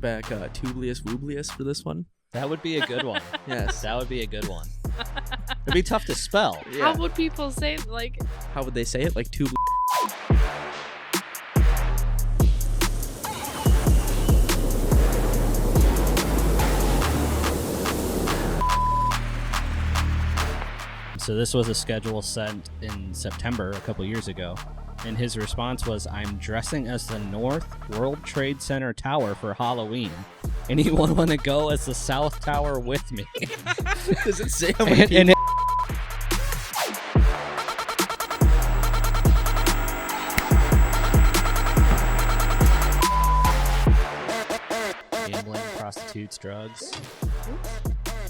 back Tublius Wooblius for this one. That would be a good one. Yes. That would be a good one. It'd be tough to spell. Yeah. How would people say, like... How would they say it? Like Tubli... So this was a schedule sent in September a couple years ago, and his response was, "I'm dressing as the North World Trade Center Tower for Halloween. Anyone want to go as the South Tower with me?" Does it say how many and gambling, prostitutes, drugs.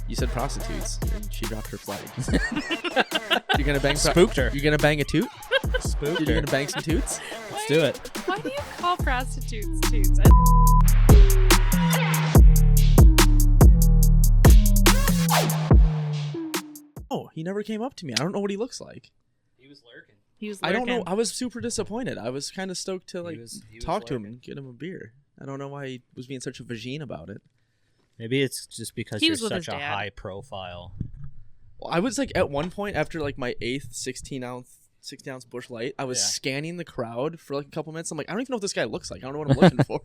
You said prostitutes, and she dropped her flag. You're gonna bang Spooked her. You're gonna bang a toot? Spooked You're her. gonna bang some toots? Let's do it. Why do you call prostitutes toots? Oh, he never came up to me. I don't know what he looks like. He was lurking. He was I don't know. lurking. I was super disappointed. I was kind of stoked to He was talk to him lurking. and get him a beer. I don't know why he was being such a vagine about it. Maybe it's just because He you're was with such his a dad. high profile. Well, I was like at one point after like my 8th 16-ounce Busch Light, I was Yeah. scanning the crowd for like a couple minutes. I'm like, I don't even know what this guy looks like. I don't know what I'm looking for.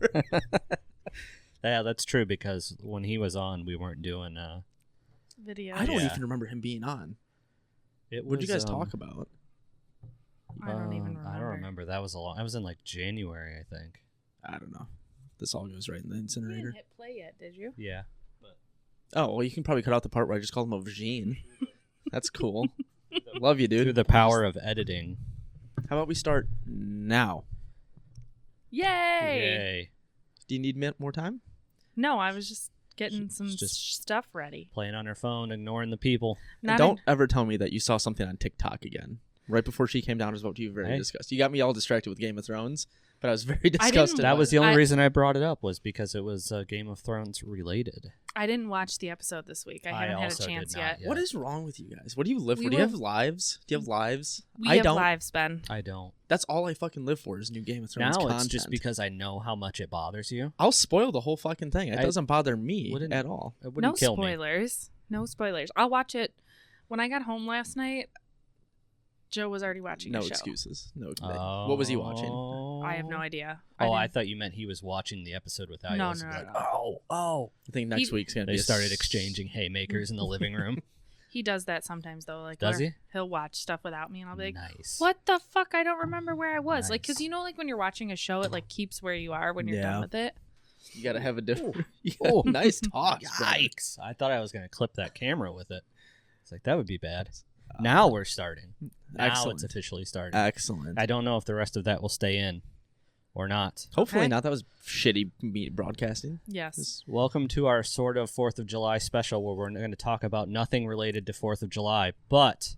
Yeah, that's true, because when he was on, we weren't doing Video. I don't Yeah. even remember him being on. it. What did you guys talk about? I don't even remember. I don't remember. That was I was in like January, I think. I don't know. This all goes right in the You incinerator. didn't hit play yet, did you? Yeah. Oh, well, you can probably cut out the part where I just called him a vagine. That's cool. Love you, Through dude. the power of editing. How about we start now? Yay! Yay. Do you need more time? No, I was just getting some Just- stuff ready. Playing on her phone, ignoring the people. And don't ever tell me that you saw something on TikTok again. Right before she came down, I was about to be very Hey. disgusted. You got me all distracted with Game of Thrones, but I was very disgusted. didn't- That by was it. the only I- reason I brought it up, was because it was Game of Thrones related. I didn't watch the episode this week. I haven't had a also did chance not yet. yet. What is wrong with you guys? What do you live We for? Do you will- have lives? Do you have lives? We I have don't. lives, Ben. I don't. That's all I fucking live for is new Game of Thrones Now content. it's just because I know how much it bothers you. I'll spoil the whole fucking thing. It I doesn't bother me wouldn't- at all. It No wouldn't kill me. spoilers. No spoilers. I'll watch it. When I got home last night, Joe was already watching No a show. excuses. No. What was he watching? I have no idea. I didn't- thought you meant he was watching the episode without you. No, I was no, like, no. oh. I think next He- week's gonna be. They started exchanging haymakers in the living room. He does that sometimes, though. Like, Does where he? He'll watch stuff without me, and I'll be like, Nice. "What the fuck? I don't remember where I was." Like, because Nice. you know, like when you're watching a show, it like keeps where you are when you're Yeah. done with it. You gotta have a different. Oh. Nice toss. brother. Yikes. I thought I was going to clip that camera with it. It's like, that would be bad. Now we're starting. Now Excellent. it's officially starting. Excellent. I don't know if the rest of that will stay in or not. Hopefully Okay. not. That was shitty broadcasting. Yes. Welcome to our sort of 4th of July special, where we're going to talk about nothing related to 4th of July. But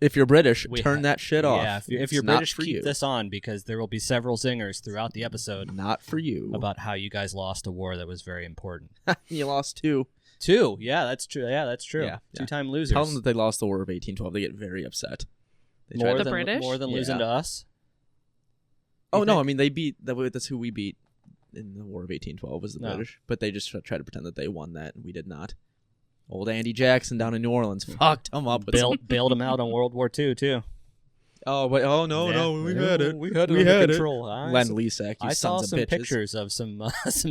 If you're British, We turn ha- that shit off. yeah, if It's you're not British, for keep you. this on, because there will be several zingers throughout the episode Not for you. about how you guys lost a war that was very important. You lost two. 2. Yeah, that's true. Yeah, that's true. Yeah, yeah. 2-time losers. Tell them that they lost the War of 1812. They get very upset. They tried more to- The than British? more than losing Yeah. to us. Oh You no! think? I mean, they beat. That's who we beat in the War of 1812 was the No. British. But they just tried to pretend that they won that, and we did not. Old Andy Jackson down in New Orleans fucked him up. With some- bailed them out on World War II too. Oh, but no, Yeah. we had it. We had it We under had it. control. Len Lesak, you I saw sons some of bitches. pictures of some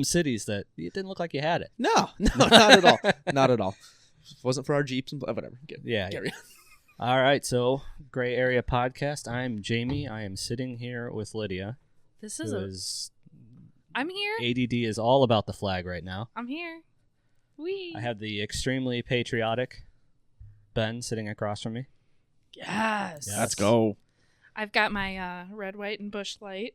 cities that it didn't look like you had it. No, not at all. Not at all. Wasn't for our Jeeps and whatever. Yeah. Carry on. All right. So, Gray Area Podcast. I'm Jamie. I am sitting here with Lydia, This who is is I'm here. ADD is all about the flag right now. I'm here. We. I have the extremely patriotic Ben sitting across from me. Yes. Yes. Let's go. I've got my red, white, and Busch Light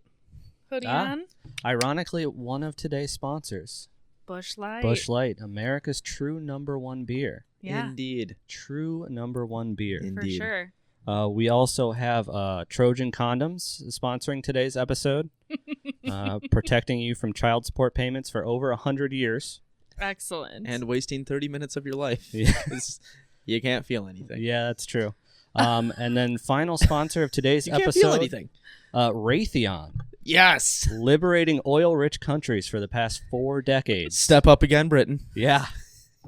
hoodie Ah. on. Ironically, one of today's sponsors, Busch Light. Busch Light, America's true #1 beer. Yeah, Indeed. True #1 beer. for Indeed. sure. We also have Trojan Condoms sponsoring today's episode, protecting you from child support payments for over 100 years. Excellent. And wasting 30 minutes of your life. Yeah. 'Cause you can't feel anything. Yeah, that's true. And then final sponsor of today's You can't episode, feel anything. Raytheon. Yes. Liberating oil-rich countries for the past 4 decades. Step up again, Britain. Yeah.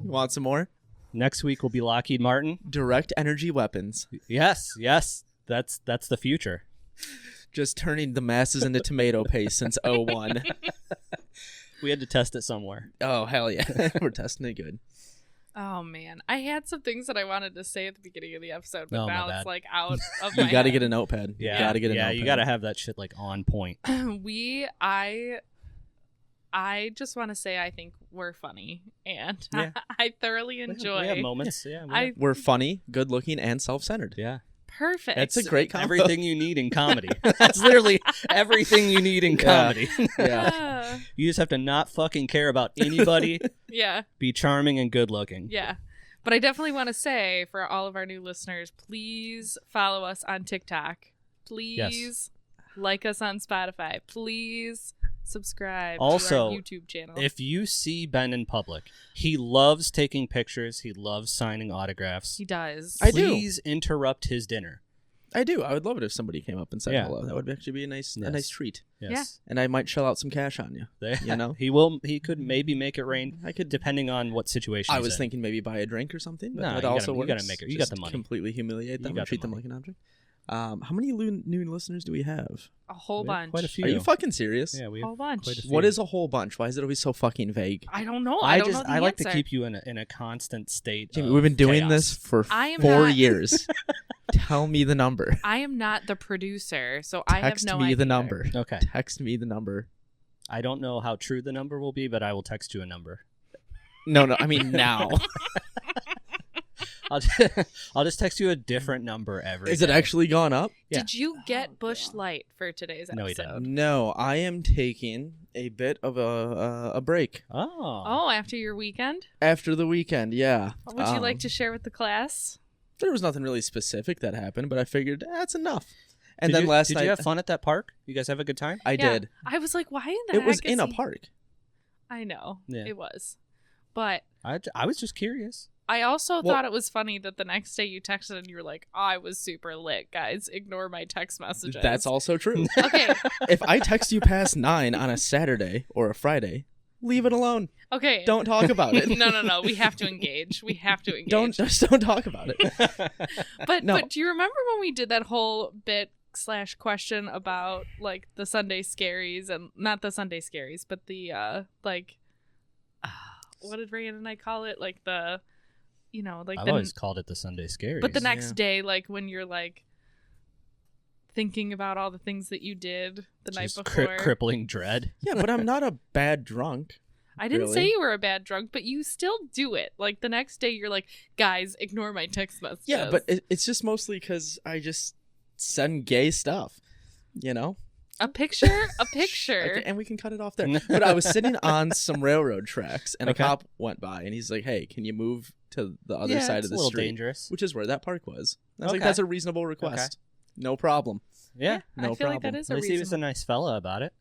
You want some more? Next week will be Lockheed Martin. Direct energy weapons. Yes. That's the future. Just turning the masses into tomato paste since 01. We had to test it somewhere. Oh, hell yeah. We're testing it good. Oh man, I had some things that I wanted to say at the beginning of the episode, but Oh, my now bad. it's like out of my You got to head. get a notepad. Yeah. You got to get a notepad. You got to have that shit like on point. I just want to say I think we're funny, and Yeah. I thoroughly enjoy. We have moments. Yeah. We're funny, good looking, and self-centered. Yeah. Perfect. That's a great combo. Everything you need in comedy. That's literally everything you need in comedy. Yeah. You just have to not fucking care about anybody. Yeah. Be charming and good looking. Yeah. But I definitely want to say for all of our new listeners, please follow us on TikTok. Please like us on Spotify. Please subscribe to Also, our YouTube channel. If you see Ben in public, he loves taking pictures. He loves signing autographs. he does. I do. Please interrupt his dinner. I do. I would love it if somebody came up and said Yeah. hello. That would actually be a nice treat. Yes. And I might shell out some cash on you. You know? He could maybe make it rain. I could. Depending on what situation. I he's was in. thinking maybe buy a drink or something. But No, that you also gotta- you works. gotta make it. You got Just the money. Completely humiliate them You got and treat the them money. like an object. How many new listeners do we have? a whole We have bunch. quite a few. Are you fucking serious? Yeah, we A whole bunch. quite a few. What is a whole bunch? Why is it always so fucking vague? I don't know. I don't know the I like to answer. keep you in a constant state. Jamie, of we've been doing chaos. this for I am 4 not- years. Tell me the number. I am not the producer, so I have Text no me idea. the number. Okay. Text me the number. I don't know how true the number will be, but I will text you a number. No, I mean now. I'll just text you a different number every Is it day. actually gone up? Yeah. Did you get Bush Light for today's No, he episode? didn't. No, I am taking a bit of a break Oh. Oh, after your weekend? after the weekend. Yeah. Would you like to share with the class? There was nothing really specific that happened, but I figured that's enough. And Did then you, last did night you have fun at that park? You guys have a good time? I Yeah. did. I was like, why in the It heck was is in a he- park. I know. Yeah. It was. But I was just curious. I also Well- thought it was funny that the next day you texted and you were like, I was super lit, guys. Ignore my text messages. That's also true. Okay. If I text you past 9 on a Saturday or a Friday, leave it alone. Okay. Don't talk about it. No. We have to engage. We have to engage. Don't talk about it. But No. but do you remember when we did that whole bit / question about like the Sunday scaries and not the Sunday scaries, but the what did Ryan and I call it? Like the like I've the always called it the Sunday Scaries. but the next Yeah. day, like when you're like thinking about all the things that you did the night Just before. crippling dread. Yeah, but I'm not a bad drunk. I didn't Really? say you were a bad drunk, but you still do it. Like the next day, you're like, guys, ignore my text messages. Yeah, but it's just mostly because I just send gay stuff, you know? a picture. And we can cut it off there. But I was sitting on some railroad tracks, and Okay. a cop went by, and he's like, hey, can you move to the other Yeah, side it's of a the little street? dangerous. Which is where that park was. I was like, Okay. that's a reasonable request. No problem. Yeah. No I feel like problem. that is At a least he was a reason. nice fella about it.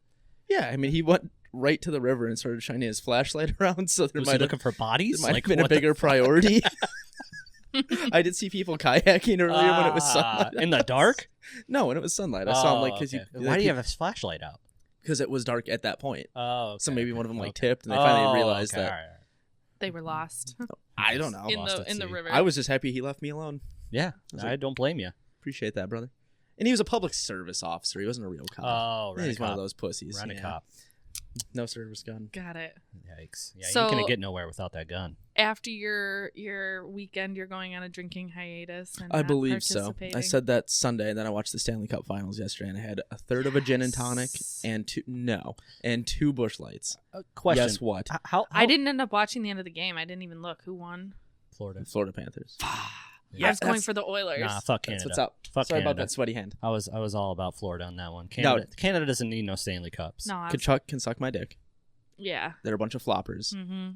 Yeah, I mean, he went right to the river and started shining his flashlight around, so there Was he might have looking for bodies? like, been a what the bigger priority. I did see people kayaking earlier when it was sunlight. in the dark? No, when it was sunlight. I saw him like okay. because Why do you have his flashlight out? because it was dark at that point. Oh, okay, So maybe one of them like okay. tipped, and they finally realized okay, that. all right. They were lost I don't know. in lost the at in the sea. river. I was just happy he left me alone. Yeah, was I like- don't blame you. Appreciate that, brother. And he was a public service officer. He wasn't a real cop. Oh, Yeah, right. he's one of those pussies. Run a yeah. cop. No service gun. Got it. Yikes. Yeah, So- you couldn't get nowhere without that gun. After your weekend, you're going on a drinking hiatus. And I not believe so. I participating. said that Sunday, and then I watched the Stanley Cup Finals yesterday, and I had a third of a gin and tonic Yes. and two Busch Lights. Question. Guess what? How I didn't end up watching the end of the game. I didn't even look who won. Florida. Florida Panthers. I was going for the Oilers. Nah, fuck That's Canada. what's up. Fuck Sorry Canada. about that sweaty hand. I was all about Florida on that one. No. Canada doesn't need no Stanley Cups. No, I was, Kachuk can suck my dick. yeah. They're a bunch of floppers, Mm-hmm.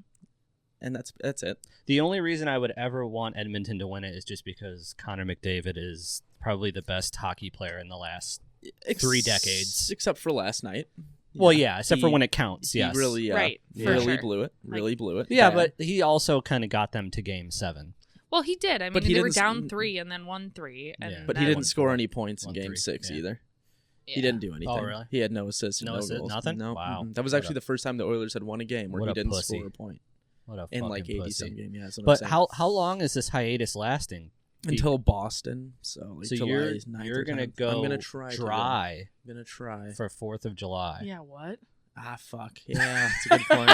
and that's it. The only reason I would ever want Edmonton to win it is just because Connor McDavid is probably the best hockey player in the last 3 decades. except for last night. Well, yeah, except for He- when it counts. He Yes. really, Right, for really sure. blew it. Really blew it. Yeah, Bad. but he also kind of got them to Game 7. Well, he did. I mean, But he they were didn't down 3 and then won 3. And Yeah. But he then- didn't score any points in 1-3, Game 6 yeah. either. He didn't do anything. Oh, really? He had no assists, No no assist, goals. nothing? No. Wow. That was actually the first time the Oilers had won a game where What he a didn't pussy. score a point What a in like fucking 80 pussy. some game. Yeah, that's what I'm But saying. how long is this hiatus lasting? Until Boston. So, like So July you're 9th you're or gonna 10th. go I'm gonna try dry I'm gonna try. for 4th of July. Yeah, what? Ah, fuck. Yeah, that's a good point.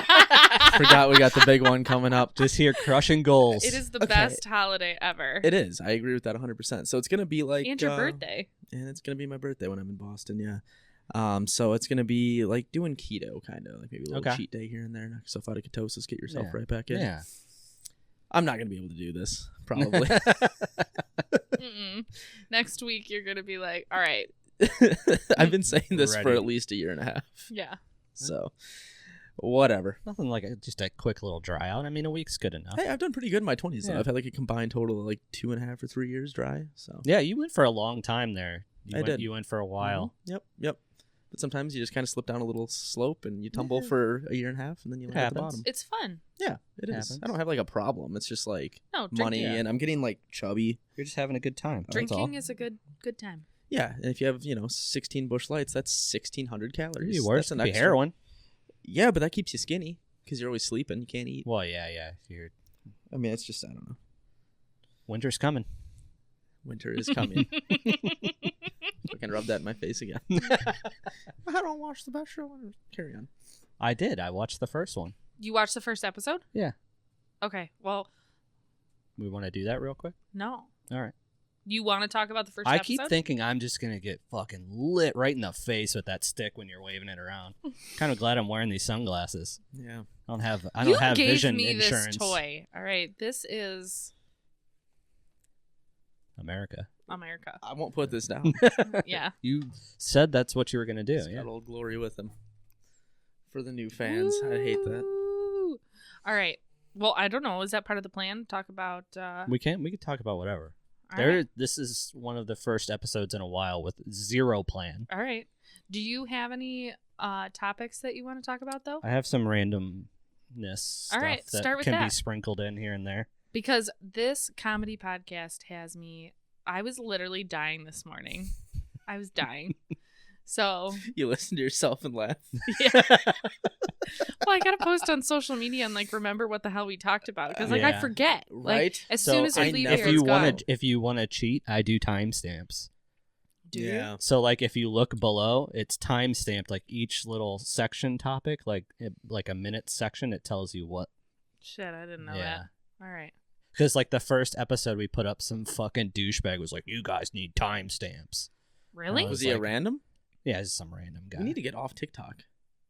Forgot we got the big one coming up. Just here crushing goals. It is the Okay. best holiday ever. It is. I agree with that 100%. So it's gonna be like And your birthday. and it's gonna be my birthday when I'm in Boston. Yeah. So it's gonna be like doing keto, kind of like maybe a little Okay. cheat day here and there. Knock yourself out of ketosis, get yourself Yeah. right back in. Yeah. I'm not gonna be able to do this probably. Mm-mm. Next week, you're going to be like, all right. I've been saying this for Ready. at least a year and a half. Yeah. So whatever. Nothing like just a quick little dry out. I mean, a week's good enough. Hey, I've done pretty good in my 20s. Though. Yeah. I've had like a combined total of like 2.5 or 3 years dry. So Yeah, you went for a long time there. I did. You went for a while. Mhm. Yep. But sometimes you just kind of slip down a little slope and you tumble for a year and a half and then you land at the happens. bottom. It's fun. Yeah, it is. Happens. I don't have like a problem. It's just like No, money drinking, and I'm getting like chubby. You're just having a good time. That's all. drinking is a good time. Yeah, and if you have 16 Busch Lights, that's 1,600 calories. Be worse. That's an Could be extra. heroin. Yeah, but that keeps you skinny because you're always sleeping. You can't eat. Well, yeah. You're, I mean, it's just I don't know. winter's coming. Winter is coming. I can rub that in my face again. I don't watch the best show. Carry on. I did. I watched the first one. You watched the first episode? Yeah. Okay. Well, We want to do that real quick? no. All right. You want to talk about the first I episode? keep thinking I'm just going to get fucking lit right in the face with that stick when you're waving it around. Kind of glad I'm wearing these sunglasses. Yeah. I don't have you gave vision me insurance. this toy. All right. This is America. America. I won't put this down. Yeah. You said that's what you were going to do. He's Yeah. got old glory with him. For the new fans, I hate that. Woo. All right. Well, I don't know. Is that part of the plan? Talk about. We could talk about whatever. All right. This is one of the first episodes in a while with zero plan. All right. Do you have any topics that you want to talk about though? I have some randomness stuff right, that start with can be that. sprinkled in here and there. Because this comedy podcast has me. I was literally dying this morning. I was dying. So You listen to yourself and laugh. yeah. Well, I gotta post on social media and like remember what the hell we talked about because like I Yeah. forget. Like, Right? as So soon as we I leave never- here, if it's you gone. want to, if you want to cheat, I do timestamps. Do you? Yeah. So like if you look below, it's time stamped. Like each little section topic, like a minute section, it tells you what. Shit, I didn't know Yeah. that. All right. Because like the first episode we put up, some fucking douchebag was like, "You guys need timestamps." Really? I Was was he a like- random? Yeah, it's some random guy. We need to get off TikTok.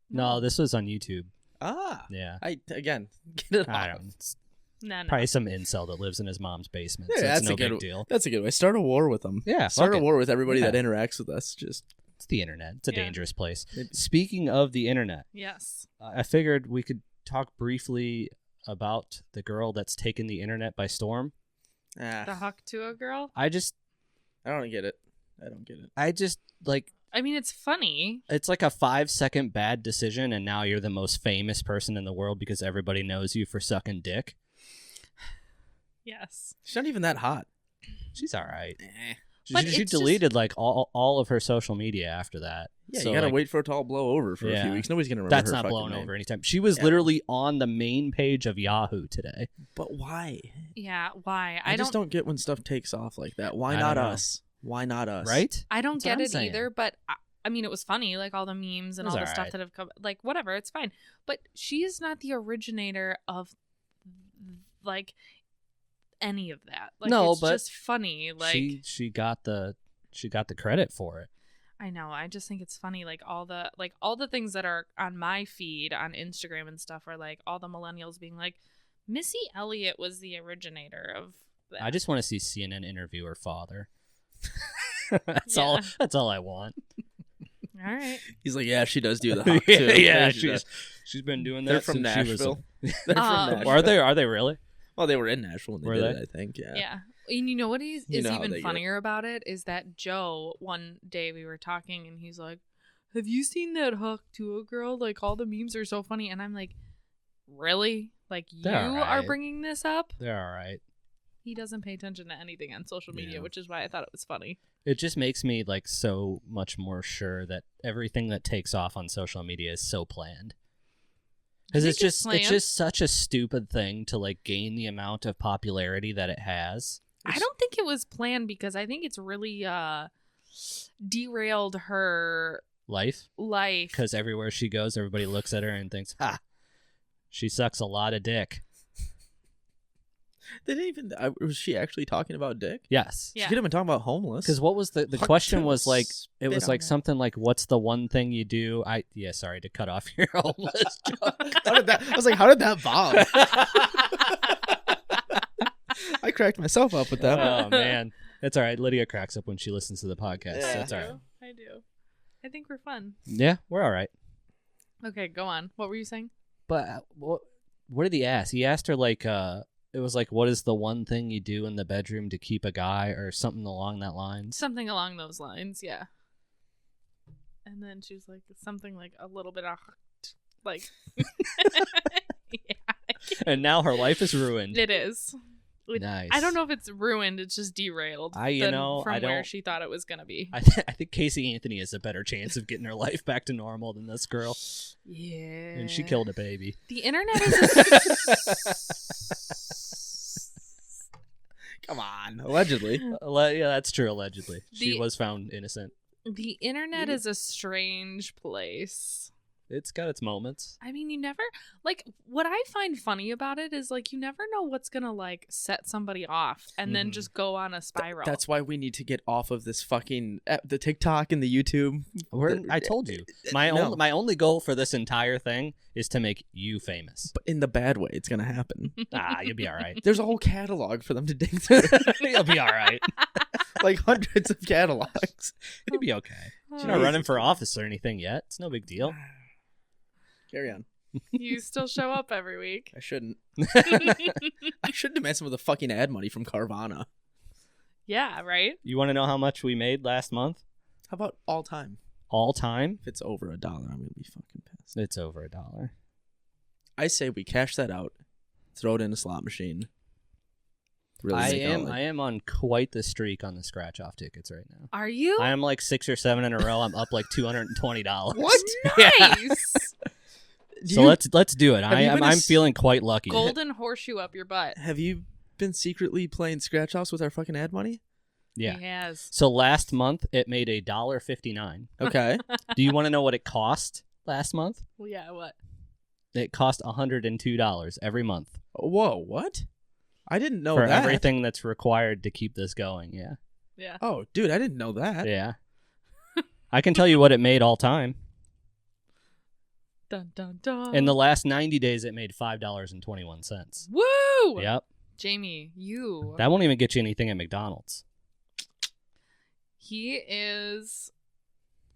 No, this was on YouTube. Ah. Yeah. Again, get it off. I don't. It's No. probably some incel that lives in his mom's basement. Yeah, so it's that's no a good big deal. That's a good way. Start a war with them. Yeah, Start fuck a it. war with everybody Yeah. that interacts with us. Just It's the internet. It's a Yeah. dangerous place. It- Speaking of the internet, Yes. I figured we could talk briefly about the girl that's taken the internet by storm. The Huck Tuah girl. I just I don't get it. like I mean, it's funny. it's like a 5-second bad decision, and now you're the most famous person in the world because everybody knows you for sucking dick. Yes. She's not even that hot. She's all right. But She it's deleted like all of her social media after that. Yeah, So, you gotta like, wait for it to all blow over for a Yeah. few weeks. Nobody's gonna remember That's her not fucking blowing name. over anytime. She was Yeah. literally on the main page of Yahoo today. But why? Yeah. Why? I just don't get when stuff takes off like that. Why I not don't know. us? Why not us? Right? I don't That's what get I'm it saying. either. But I mean, it was funny, like all the memes and It was all the stuff alright. that have come. Like whatever, it's fine. But she is not the originator of like any of that. Like, No, it's but just funny. Like she got the credit for it. I know. I just think it's funny. Like all the things that are on my feed on Instagram and stuff are like all the millennials being like, Missy Elliott was the originator of that. I just want to see CNN interview her father. That's Yeah. all. That's all I want. All right. He's like, yeah, she does do the hawk too. yeah, She does. she's been doing that. They're from since she was Nashville. They're from Nashville. Are they really? Well, they were in Nashville when they Were did they? it, I think. Yeah. Yeah. And you know what is You know how even they get. funnier about it is that Joe, one day we were talking and he's like, have you seen that Huck Tuah girl? Like all the memes are so funny. And I'm like, really? Like you They're are alright. bringing this up? They're all right. He doesn't pay attention to anything on social media, Yeah. which is why I thought it was funny. It just makes me like so much more sure that everything that takes off on social media is so planned. Because it's just such a stupid thing to like gain the amount of popularity that it has. I don't think it was planned because I think it's really derailed her life. Because everywhere she goes, everybody looks at her and thinks, "Ha, she sucks a lot of dick." They didn't even. Was she actually talking about dick? Yes. She could have been talking about homeless. Because what was the question was like, it was like that. something like, "What's the one thing you do?" Sorry to cut off your homeless joke. I was like, how did that bomb? I cracked myself up with that. Oh man, that's all right. Lydia cracks up when she listens to the podcast. Yeah. So it's all right. I do. I think we're fun. Yeah, we're all right. Okay, go on. What were you saying? But what did he ask? He asked her like, it was like, what is the one thing you do in the bedroom to keep a guy, or something along that line? Something along those lines, yeah. And then she was like, something like a little bit of, like, yeah. And now her life is ruined. It is. Nice. I don't know if it's ruined. It's just derailed. From where she thought it was gonna be. I think Casey Anthony has a better chance of getting her life back to normal than this girl. Yeah. And she killed a baby. The internet is. Come on, allegedly. Yeah, that's true. Allegedly, she The- was found innocent. The internet is a strange place. It's got its moments. I mean, you never, like, what I find funny about it is, like, you never know what's gonna, like, set somebody off and then just go on a spiral. That's why we need to get off of this fucking the TikTok and the YouTube. I told you, my only goal for this entire thing is to make you famous. But in the bad way, it's gonna happen. You'll be all right. There's a whole catalog for them to dig through. You'll be all right. Like hundreds of catalogs. You'll be okay. She's not running for office or anything yet. It's no big deal. Carry on. You still show up every week. I shouldn't. I shouldn't demand some of the fucking ad money from Carvana. Yeah, right? You want to know how much we made last month? How about all time? All time? If it's over $1, I'm gonna be fucking pissed. It's over $1. I say we cash that out, throw it in a slot machine. Really I am on quite the streak on the scratch off tickets right now. Are you? I am like 6 or 7 in a row. I'm up like $220. What? Nice. So let's do it. I'm feeling quite lucky. Golden horseshoe up your butt. Have you been secretly playing scratch offs with our fucking ad money? Yeah. He has. So last month it made $1.59. Okay. Do you want to know what it cost last month? Well, yeah, what? It cost $102 every month. Whoa, what? I didn't know for that. everything that's required to keep this going. Yeah. Yeah. Oh, dude, I didn't know that. Yeah. I can tell you what it made all time. Dun, dun, dun. In the last 90 days, it made $5.21. Woo! Yep. Jamie, you. That won't even get you anything at McDonald's. He is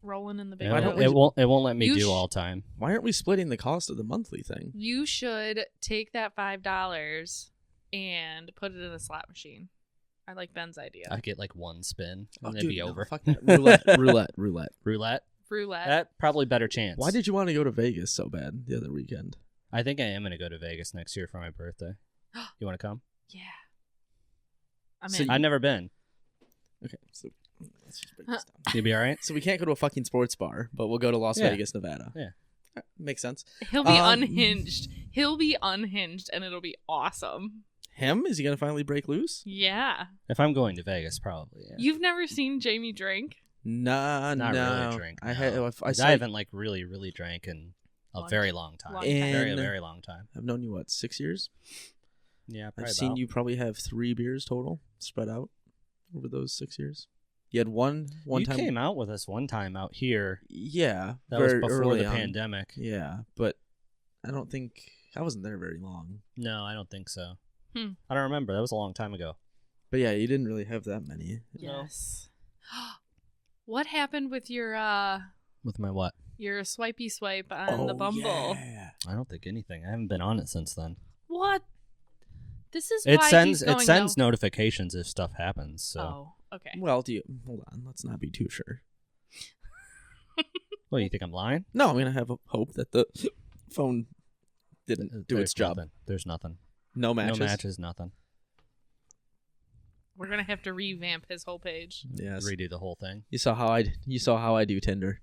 rolling in the big Why don't dough. we- It won't let me You do all time. Why aren't we splitting the cost of the monthly thing? You should take that $5 and put it in a slot machine. I like Ben's idea. I get like one spin and Oh, it'd dude, be no, over. fuck that. Roulette. Roulette? Roulette. That probably better chance. Why did you want to go to Vegas so bad the other weekend? I think I am going to go to Vegas next year for my birthday. You want to come? Yeah. I'm So in. I've never been. Okay, so let's just break this down. You'll be all right? So we can't go to a fucking sports bar, but we'll go to Las Yeah. Vegas, Nevada. Yeah. Makes sense. He'll be Um, unhinged. He'll be unhinged, and it'll be awesome. Him? Is he going to finally break loose? Yeah. If I'm going to Vegas, probably. Yeah. You've never seen Jamie drink? Nah, Not no. really drink. I no. had. I I saw. haven't like really drank in a Long very time. long time. Long time. Very, And- very long time. I've known you what, 6 years? Yeah, I've probably seen about. you probably have 3 beers total spread out over those 6 years. You had one You time. came out with us one time out here. Yeah, That was very before early the on. pandemic. Yeah, but I don't think I wasn't there very long. No, I don't think so. Hmm. I don't remember. That was a long time ago. But yeah, you didn't really have that many. No. Yes. What happened with your With my what? swipey swipe on the Bumble? Yeah. I don't think anything. I haven't been on it since then. What? This is It why sends he's going it sends no- notifications if stuff happens. So, Oh, okay. Well, hold on? Let's not be too sure. what do you think? I'm lying? No, I'm gonna have a hope that the phone didn't do There's its job. Nothing. There's nothing. No matches. No matches. Nothing. We're gonna have to revamp his whole page. Yes. Redo the whole thing. You saw how I do Tinder.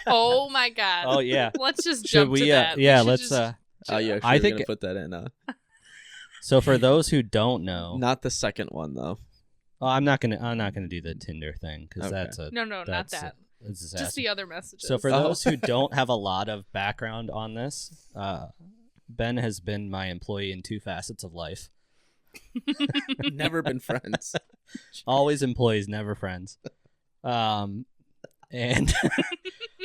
Oh my god. Oh yeah. Let's just Should jump we? to that. Yeah. We Let's. should just- Oh, you actually I were think gonna put that in. So for those who don't know, Not the second one though. I'm not gonna do the Tinder thing because Okay. that's a No, not that's that. a disaster. Just the other messages. So for Oh. those who don't have a lot of background on this, Ben has been my employee in two facets of life. Never been friends. Always employees, never friends. And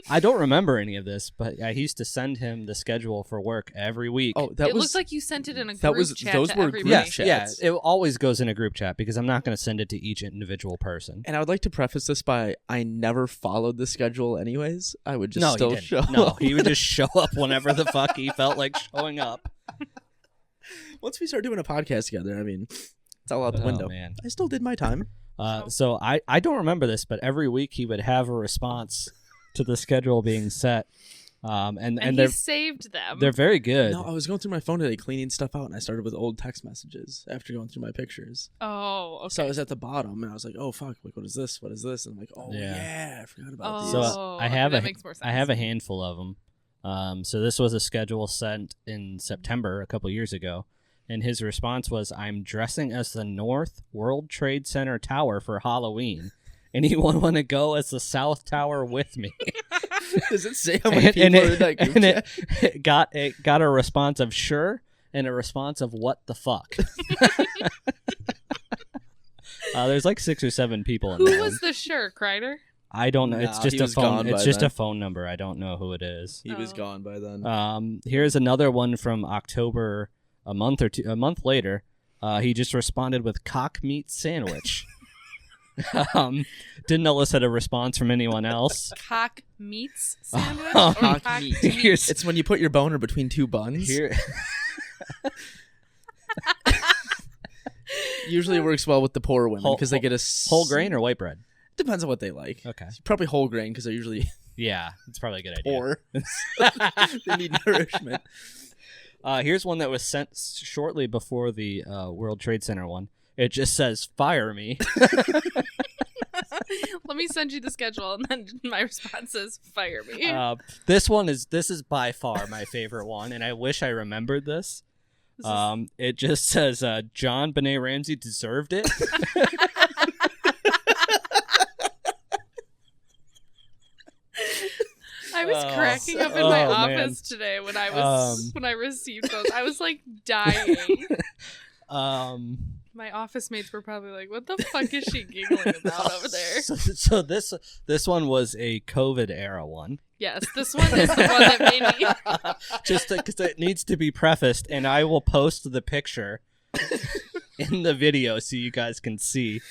I don't remember any of this, but I used to send him the schedule for work every week. Oh, that it was looks like you sent it in a that group was- chat those to were everybody. group yes, chats. it always goes in a group chat because I'm not going to send it to each individual person. And I would like to preface this by I never followed the schedule anyways. I would just No, still he didn't. show No, up. he would just show up whenever the fuck he felt like showing up. Once we start doing a podcast together, I mean, it's all out the Oh, window. man. I still did my time. So I don't remember this, but every week he would have a response to the schedule being set. And And he they're saved them. they're very good. No, I was going through my phone today cleaning stuff out, and I started with old text messages after going through my pictures. Oh, okay. So I was at the bottom, and I was like, "Oh fuck! Like, what is this? What is this?" And I'm like, "Oh Yeah. yeah, I forgot about Oh, these." So I have that makes more sense. I have a handful of them. So this was a schedule sent in September a couple years ago, and his response was, "I'm dressing as the North World Trade Center Tower for Halloween. Anyone want to go as the South Tower with me?" Does it say how many people are in that group and chat? it got a response of sure and a response of what the fuck. There's like 6 or 7 people in Who that was one. the Shirk, Ryder? I don't know. It's Nah, just he a was phone. gone It's by just then. a phone number. I don't know who it is. He was Oh. gone by then. Here's another one from October, a month later. He just responded with cock meat sandwich. Didn't elicit a response from anyone else. Cock meats sandwich? Oh, or cock cock meat. meat? Here's It's when you put your boner between two buns. here. Usually works well with the poor women because they get a Whole grain or white bread? Depends on what they like. Okay. Probably whole grain because they're usually Yeah, it's probably a good idea. poor. They need nourishment. Here's one that was sent shortly before the World Trade Center one. It just says, "Fire me." Let me send you the schedule, and then my response is, fire me. This is by far my favorite one, and I wish I remembered this. It just says, "John Benet Ramsey deserved it." I was Oh, cracking up in my oh, office today when I received those. I was like dying. My office mates were probably like, "What the fuck is she giggling about over there?" So this one was a COVID era one. Yes, this one is the one that made me. Just because it needs to be prefaced, and I will post the picture in the video so you guys can see.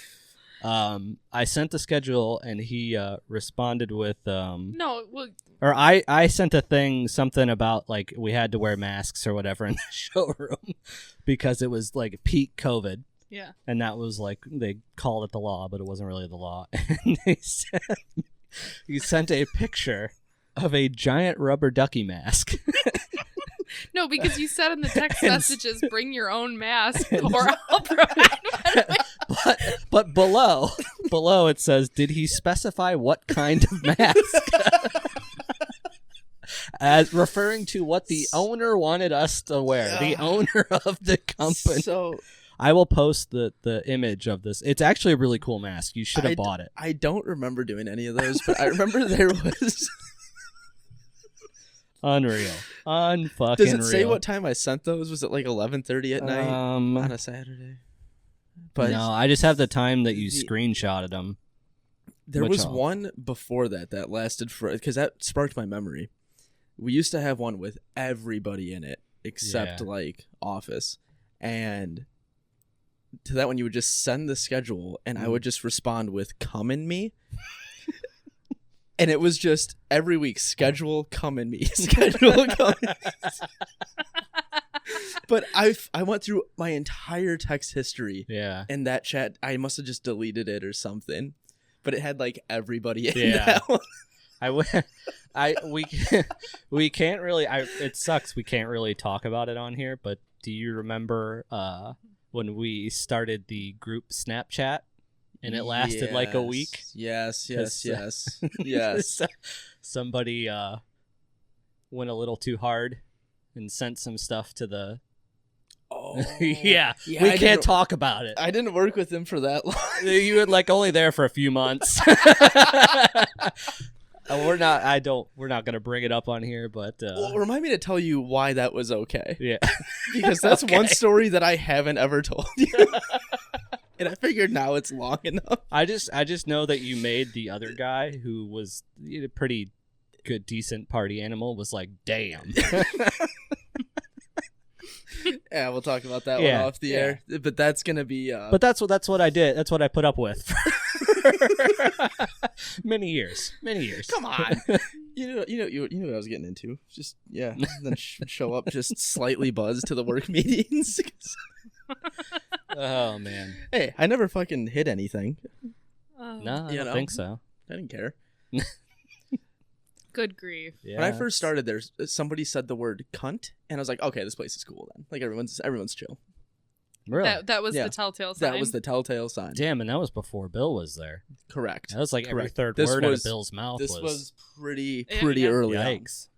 I sent the schedule, and he responded with No, well, or I sent a thing, something about like we had to wear masks or whatever in the showroom because it was like peak COVID. yeah. And that was like, they called it the law, but it wasn't really the law. And he sent a picture of a giant rubber ducky mask. No, because you said in the text messages, "Bring your own mask, or I'll provide one." But below it says, "Did he specify what kind of mask?" As referring to what the owner wanted us to wear. The owner of the company. So I will post the image of this. It's actually a really cool mask. You should have bought it. I don't remember doing any of those, but I remember there was. Unreal. Unfucking Does it say real. what time I sent those? Was it like 11:30 at night on a Saturday? But no, I just have the time that you the- screenshotted them. there which was all? one before that lasted for because that sparked my memory. We used to have one with everybody in it except Yeah. like office, and to that one you would just send the schedule, and I would just respond with "come in me." And it was just every week, schedule, come in me, schedule, come in me. But I went through my entire text history Yeah. in that chat. I must have just deleted it or something. But it had like everybody in Yeah. that one. We can't really. It sucks. We can't really talk about it on here. But do you remember when we started the group Snapchat, and it lasted like a week. Yes. Somebody went a little too hard and sent some stuff to the. Oh, yeah, we can't talk about it. I didn't work with him for that long. You were like only there for a few months. We're not gonna bring it up on here, but well, remind me to tell you why that was okay. Yeah, because that's one story that I haven't ever told you, and I figured now it's long enough. I just know that you made the other guy, who was a pretty good, decent party animal, was like, damn. Yeah, we'll talk about that one off the air. But that's gonna be. But that's what I did. That's what I put up with for many years. Come on, you know what I was getting into. Just then show up just slightly buzzed to the work meetings. Oh man. Hey, I never fucking hid anything. No, I don't think so. I didn't care. Good grief. Yeah, when I first started there, somebody said the word cunt, and I was like, okay, this place is cool then. Like, everyone's chill. Really? That was the telltale sign? That was the telltale sign. Damn, and that was before Bill was there. Correct. That was like every third word out of Bill's mouth. This was pretty yeah. early. Yikes.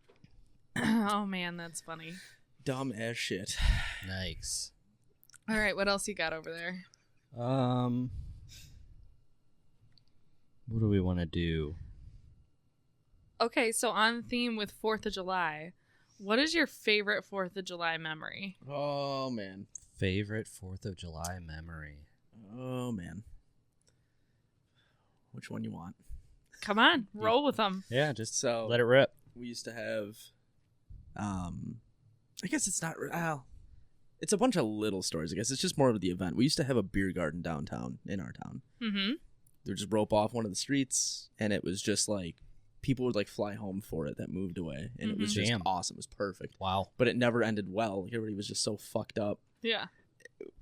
Oh, man, that's funny. Dumb as shit. Yikes. All right, what else you got over there? What do we want to do? Okay, so on theme with 4th of July, what is your favorite 4th of July memory? Oh, man. Favorite 4th of July memory? Oh, man. Which one you want? Come on, roll with them. Yeah, just let it rip. We used to have, I guess it's not, it's a bunch of little stories, I guess. It's just more of the event. We used to have a beer garden downtown in our town. Mm-hmm. They would just rope off one of the streets, and it was just like, people would like fly home for it that moved away, and it was just awesome. It was perfect. Wow. But it never ended well. Like, everybody was just so fucked up. Yeah.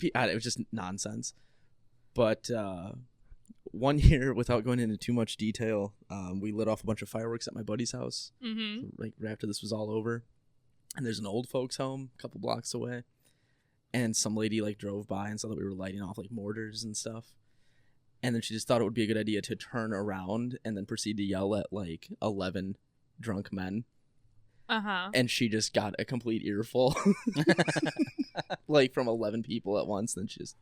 It was just nonsense. But one year, without going into too much detail, we lit off a bunch of fireworks at my buddy's house. Mm-hmm. Right after this was all over, and there's an old folks home a couple blocks away, and some lady like drove by and saw that we were lighting off like mortars and stuff. And then she just thought it would be a good idea to turn around and then proceed to yell at like 11 drunk men. Uh-huh. And she just got a complete earful. Like from 11 people at once. Then she just...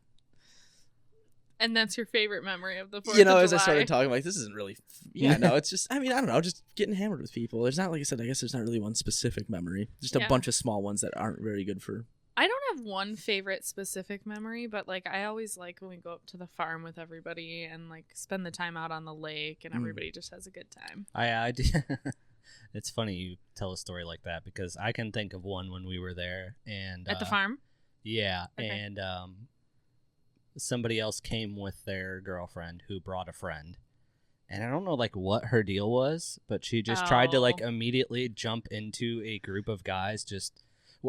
And that's your favorite memory of the 4th of July? As I started talking, like, this isn't really... Yeah, no, it's just... I mean, I don't know. Just getting hammered with people. There's not, like I said, I guess there's not really one specific memory. Just a bunch of small ones that aren't very good for... I don't have one favorite specific memory, but like I always like when we go up to the farm with everybody and like spend the time out on the lake and everybody just has a good time. I do. It's funny you tell a story like that because I can think of one when we were there and at the farm. Yeah, okay. And somebody else came with their girlfriend who brought a friend. And I don't know like what her deal was, but she just tried to like immediately jump into a group of guys just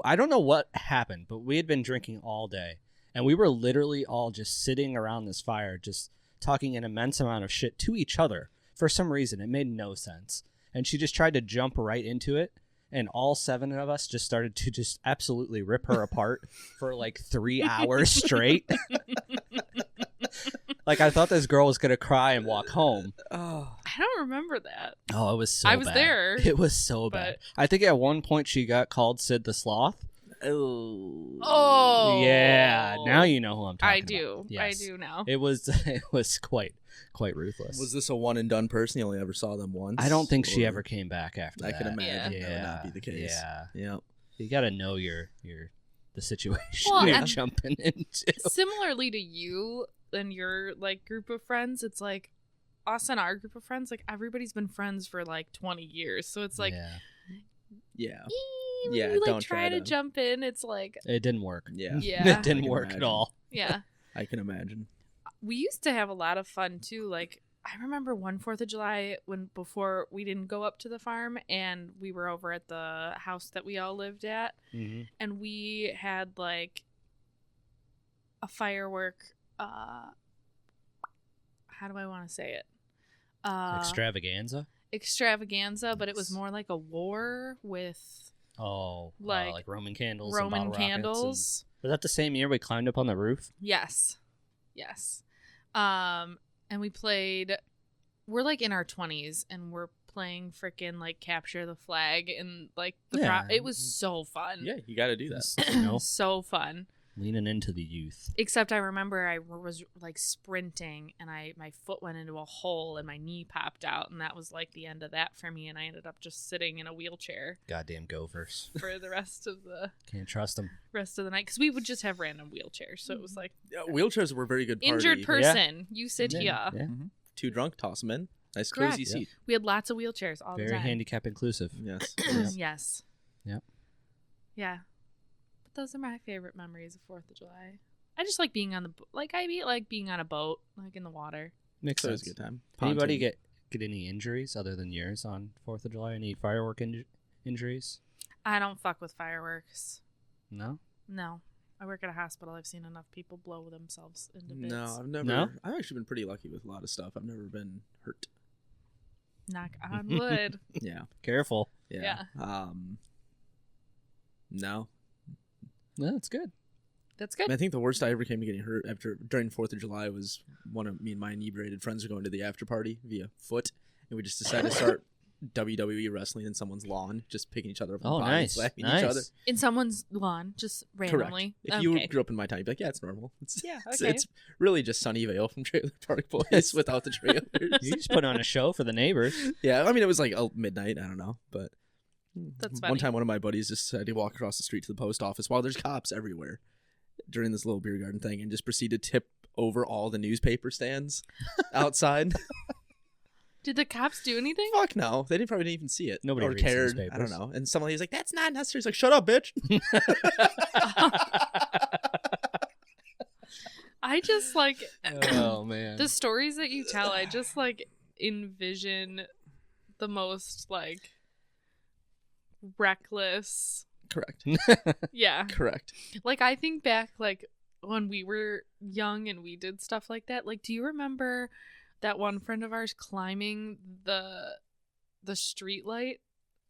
I don't know what happened, but we had been drinking all day, and we were literally all just sitting around this fire, just talking an immense amount of shit to each other. For some reason, it made no sense. And she just tried to jump right into it, and all 7 of us just started to just absolutely rip her apart for like 3 hours straight. Like, I thought this girl was going to cry and walk home. Oh. I don't remember that. Oh, it was so bad. I was there. It was so bad. I think at one point she got called Sid the Sloth. Oh. Yeah. Now you know who I'm talking about. I do. Yes. I do now. It was quite ruthless. Was this a one and done person? You only ever saw them once? I don't think she ever came back after that. I can imagine that would not be the case. Yeah. You got to know the situation well, you're jumping into. Similarly to you and your like group of friends, it's like us and our group of friends, like everybody's been friends for like 20 years. So it's like when you like try to jump in, it's like it didn't work. Yeah. It didn't work at all. Yeah. I can imagine. We used to have a lot of fun too. Like I remember one 4th of July before we didn't go up to the farm and we were over at the house that we all lived at, and we had like a firework. How do I want to say it? Extravaganza, but it was more like a war with like Roman candles. Roman candles. Was that the same year we climbed up on the roof? Yes. And we played. We're like in our 20s, and we're playing freaking like capture the flag and like the it was so fun. Yeah, you got to do that. So fun. Leaning into the youth. Except I remember I was like sprinting, and my foot went into a hole, and my knee popped out, and that was like the end of that for me. And I ended up just sitting in a wheelchair. Goddamn Gophers. For the rest of the night, because we would just have random wheelchairs, so it was like wheelchairs were a very good party. Injured person, you sit here. Yeah. Mm-hmm. Too drunk, toss them in. Nice Correct. cozy seat. We had lots of wheelchairs all the time. Very handicap inclusive. Yes. Yes. Yep. Yeah. But those are my favorite memories of 4th of July. I just like being on the like being on a boat, like in the water. Makes sense. It was a good time. Anybody get any injuries other than yours on 4th of July? Any firework injuries? I don't fuck with fireworks. No? No. I work at a hospital. I've seen enough people blow themselves into bits. No, I've never. No? I've actually been pretty lucky with a lot of stuff. I've never been hurt. Knock on wood. Yeah. Careful. Yeah. No. No, that's good. That's good. I think the worst I ever came to getting hurt during 4th of July was one of me and my inebriated friends were going to the after party via foot, and we just decided to start WWE wrestling in someone's lawn, just picking each other up and nice. slapping Nice. each other. In someone's lawn, just randomly. Correct. If you grew up in my town, you'd be like, yeah, it's normal. Yeah, It's, okay. it's really just Sunnyvale from Trailer Park Boys without the trailers. You just put on a show for the neighbors. Yeah, I mean, it was like midnight. I don't know, but That's one funny. time one of my buddies just decided to walk across the street to the post office while there's cops everywhere during this little beer garden thing, and just proceed to tip over all the newspaper stands outside. Did the cops do anything? Fuck no, they probably didn't even see it. Nobody or reads cared. newspapers. I don't know. And someone was like, "That's not necessary." He's like, "Shut up, bitch." I just like Oh, man. the stories that you tell. I just like envision the most like reckless. Correct. Yeah. Correct. Like I think back like when we were young and we did stuff like that. Like, do you remember that one friend of ours climbing the street light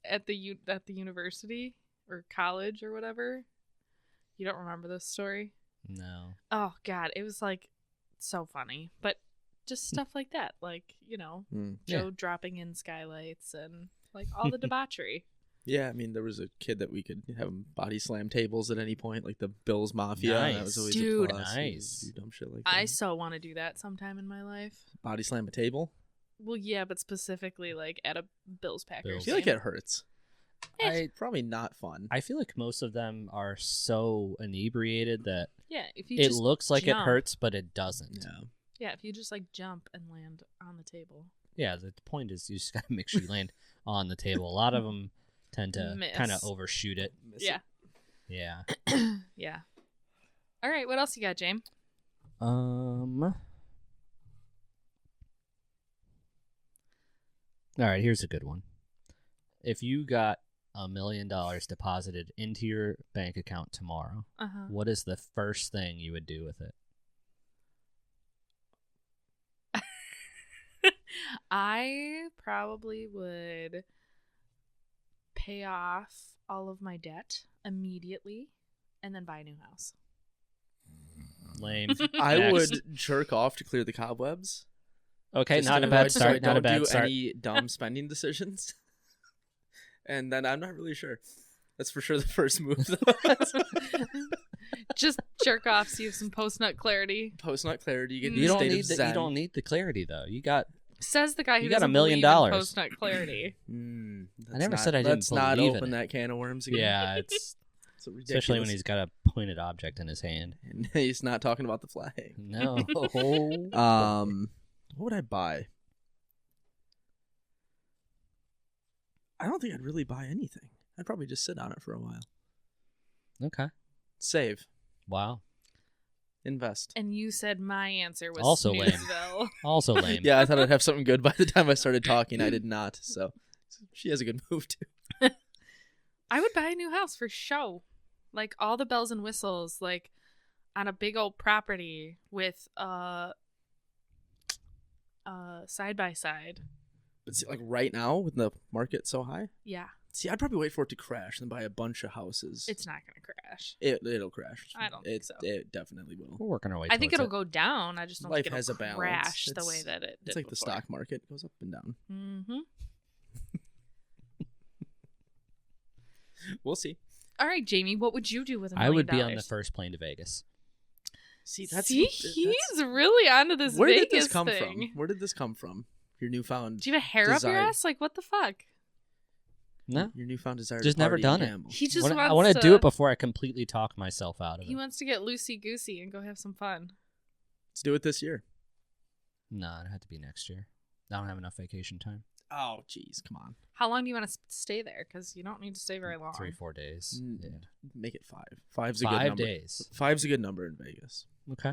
at the university or college or whatever? You don't remember this story? No. Oh God, it was like so funny, but just stuff like that, like Joe dropping in skylights and like all the debauchery. Yeah, I mean, there was a kid that we could have him body slam tables at any point, like the Bills Mafia. Nice. That was always Dude. a plus. Nice. Do dumb shit like that. I so want to do that sometime in my life. Body slam a table. Well, yeah, but specifically like at a Bills Packers. I Bills. feel like game. it hurts. I Probably not fun. I feel like most of them are so inebriated that Yeah, if you it just looks like jump. it hurts, but it doesn't. Yeah. Yeah, if you just like jump and land on the table. Yeah, the point is you just gotta make sure you land on the table. A lot of them tend to Miss. kind of overshoot it. Yeah. Yeah. Yeah. All right, what else you got, James? All right, here's a good one. If you got $1 million deposited into your bank account tomorrow, Uh-huh. what is the first thing you would do with it? I probably would pay off all of my debt immediately and then buy a new house. Lame. I Next. would jerk off to clear the cobwebs. Okay, Just not to a bad avoid- so I start. Not a don't bad do start. any dumb spending decisions. And then I'm not really sure. That's for sure the first move, though. Just jerk off so you have some post-nut clarity. Post-nut clarity. You get You the don't state need of the, Zen. you don't need the clarity though. You got Says the guy who You got doesn't $1 million. believe in post-nut clarity. That's I never not- said I didn't Let's not believe in open it. that can of worms again. yeah. It's It's ridiculous. especially when he's got a pointed object in his hand. And he's not talking about the flag. No. What would I buy? I don't think I'd really buy anything. I'd probably just sit on it for a while. Okay. Save. Wow. Invest. And you said my answer was Also lame. Snoozeville. Also lame. Yeah, I thought I'd have something good by the time I started talking. I did not. So she has a good move too. I would buy a new house for show. Like all the bells and whistles, like on a big old property with side by side. But see, like right now with the market so high, Yeah. See, I'd probably wait for it to crash and buy a bunch of houses. It's not going to crash. It'll crash. I don't think so. It definitely will. We're working our way. I think it'll towards go down. I just don't Life think it'll has a balance. crash the way that it did It's like the before. stock market. It goes up and down. Mm-hmm. We'll see. All right, Jamie, what would you do with $1 it. million? I would be on the first plane to Vegas. See, He's really onto this where Vegas did this come thing. from? Where did this come from? Your newfound Do you have a hair up desire. your ass? Like, what the fuck? No, Your newfound desire. just to never party done and it. gamble. He just I wants want to to do it before I completely talk myself out of He it. wants to get loosey-goosey and go have some fun. Let's do it this year. No, it had to be next year. I don't have enough vacation time. Oh, jeez, come on. How long do you want to stay there? Because you don't need to stay very long. 3-4 days. Mm. Yeah. Make it 5. 5's a good 5 number. days. 5's a good number in Vegas. Okay.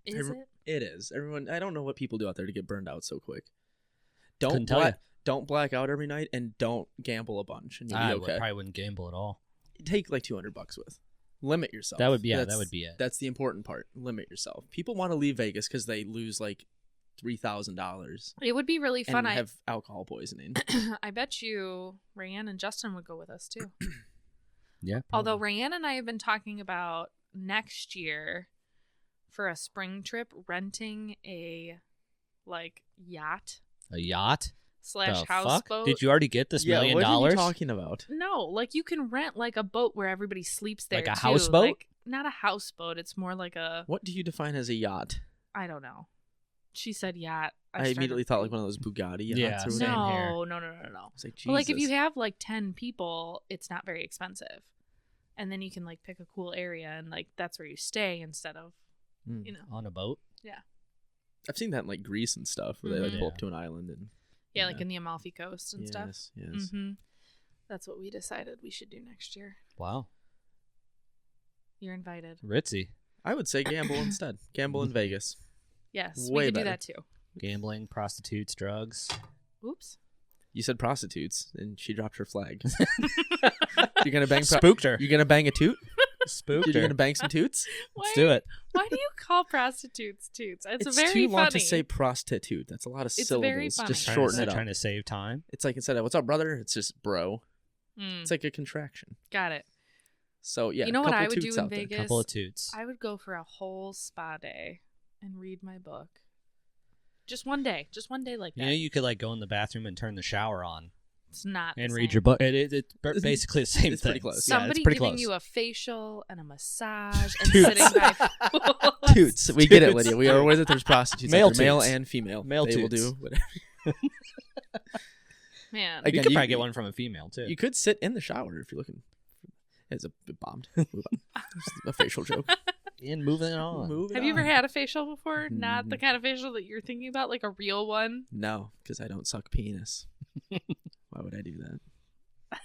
Is it? It is. Everyone, I don't know what people do out there to get burned out so quick. Couldn't tell ya. Don't black out every night and don't gamble a bunch and you'll I be okay. probably wouldn't gamble at all. Take like $200 with. Limit yourself. That would be that would be it. That's the important part. Limit yourself. People want to leave Vegas because they lose like $3,000 It would be really fun. and have alcohol poisoning. I bet you Rayanne and Justin would go with us too. Yeah. Although Rayanne and I have been talking about next year for a spring trip renting a yacht A yacht? / The houseboat. fuck? Did you already get this $1 million? What are you talking about? No, like you can rent like a boat where everybody sleeps there. Like a too. houseboat? Like, not a houseboat. It's more like a. What do you define as a yacht? I don't know. She said yacht. I immediately thought like one of those Bugatti yachts. Yeah, or same whatever. here. No. It's like, Jesus. But like if you have like 10 people, it's not very expensive. And then you can like pick a cool area and like that's where you stay instead of, Mm. you know. On a boat? I've seen that in like Greece and stuff where they like Mhm. pull up to an island and Yeah, like in the Amalfi Coast and stuff. Yes. Mm-hmm. That's what we decided we should do next year. Wow. You're invited. Ritzy. I would say gamble instead. Gamble in Vegas. Yes, Way we could better. do that too. Gambling, prostitutes, drugs. Oops. You said prostitutes, and she dropped her flag. You're gonna bang. Spooked her. You're gonna bang a toot. Spooked You're her. gonna bang some toots. Let's do it. Why do you call prostitutes toots? It's It's very too long funny. to say prostitute. That's a lot of It's syllables. very funny. Just Trying shorten to, it up. Trying to save time. It's like instead of "What's up, brother?" it's just "bro." Mm, It's like a contraction. got it. So yeah, You know what couple I would do toots in out there. Vegas? Couple of toots. I would go for a whole spa day and read my book. Just one day like that. You know, you could like go in the bathroom and turn the shower on It's not. and the read same. your book. It's basically the same It's thing. pretty close. Yeah, Somebody it's pretty giving close. you a facial and a massage and Toots. sitting by pools. Toots. We get it, Toots. Lydia. We are aware that there's prostitutes Male out there, male toots. and female. Male they will toots. do whatever. Man, Again, you could you- probably get one from a female too. You could sit in the shower if you're looking. It's a it bombed. Move on. It's a facial joke. And moving it on. Move it have you ever on. had a facial before? Not the Mm. kind of facial that you're thinking about, like a real one. No, because I don't suck penis. Why would I do that?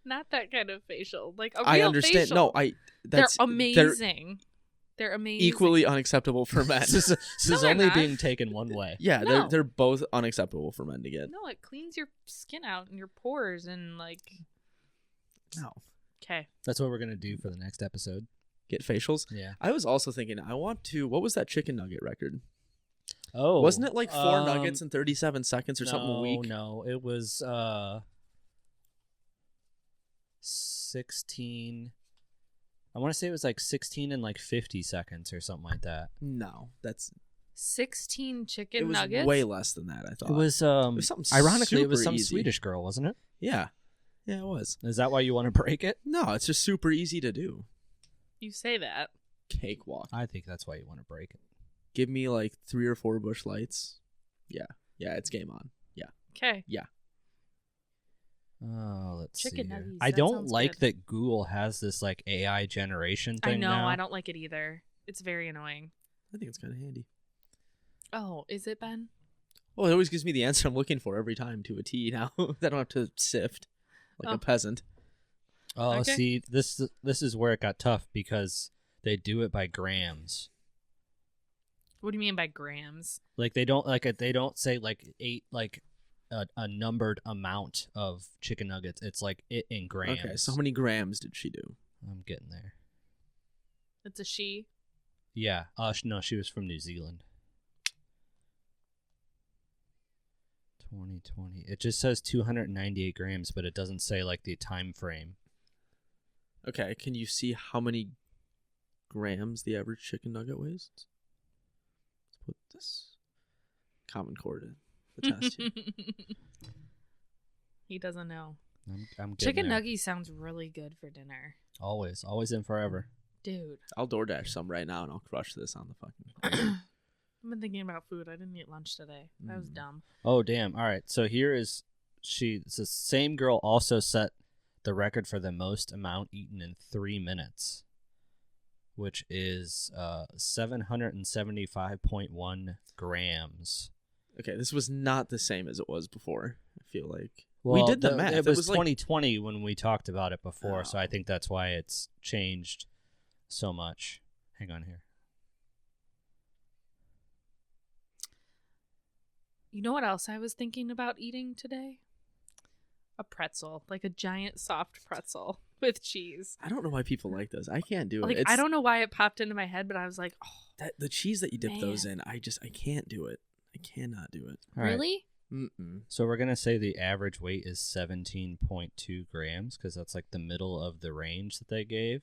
Not that kind of facial. Like a real I understand. facial. No, They're that's amazing. They're amazing. equally unacceptable for men. This is No, they're only not. being taken one way. Yeah, No. they're both unacceptable for men to get. No, it cleans your skin out and your pores and like. No, Okay. That's what we're gonna do for the next episode. get facials. Yeah. I was also thinking I want to. What was that chicken nugget record? Oh, Wasn't it like 4 nuggets in 37 seconds or something a week? No, it was 16. I want to say it was like 16 and like 50 seconds or something like that. No, that's 16 chicken it was nuggets. way less than that. I thought It was something ironically it was super some easy. Swedish girl, wasn't it? Yeah, it was. Is that why you want to break it? No, it's just super easy to do. You say that. Cakewalk. I think that's why you want to break it. Give me like 3 or 4 bush lights. Yeah, it's game on. Yeah. Okay. Oh, let's Chicken see here. nuggies, I that don't sounds like good. that Google has this like AI generation thing I know. now. I don't like it either. It's very annoying. I think it's kind of handy. Oh, is it, Ben? Well, it always gives me the answer I'm looking for every time to a T now. I don't have to sift like Oh. a peasant. Oh, Okay. see, this is where it got tough because they do it by grams. What do you mean by grams? Like they don't say like a numbered amount of chicken nuggets. It's like it in grams. Okay, so how many grams did she do? I'm getting there. It's a she. Yeah. No, she was from New Zealand. 2020. It just says 298 grams, but it doesn't say like the time frame. Okay, can you see how many grams the average chicken nugget weighs? Let's put this Common Core to the test here. He doesn't know. I'm Chicken there. nugget sounds really good for dinner. Always and forever. Dude. I'll DoorDash some right now and I'll crush this on the fucking... I've been thinking about food. I didn't eat lunch today. That was dumb. Oh, damn. All right. So here is it's the same girl also set the record for the most amount eaten in 3 minutes, which is 775.1 grams. Okay, this was not the same as it was before, I feel like. Well, we did the math. It was like 2020 when we talked about it before, so I Oh. think that's why it's changed so much. Hang on here. You know what else I was thinking about eating today? A pretzel. Like a giant soft pretzel with cheese. I don't know why people like those. I can't do it. Like, I don't know why it popped into my head, but I was like, oh, The cheese that you dip those Man. in, I can't do it. I cannot do it. All right. really? Mm-mm. So we're going to say the average weight is 17.2 grams because that's like the middle of the range that they gave.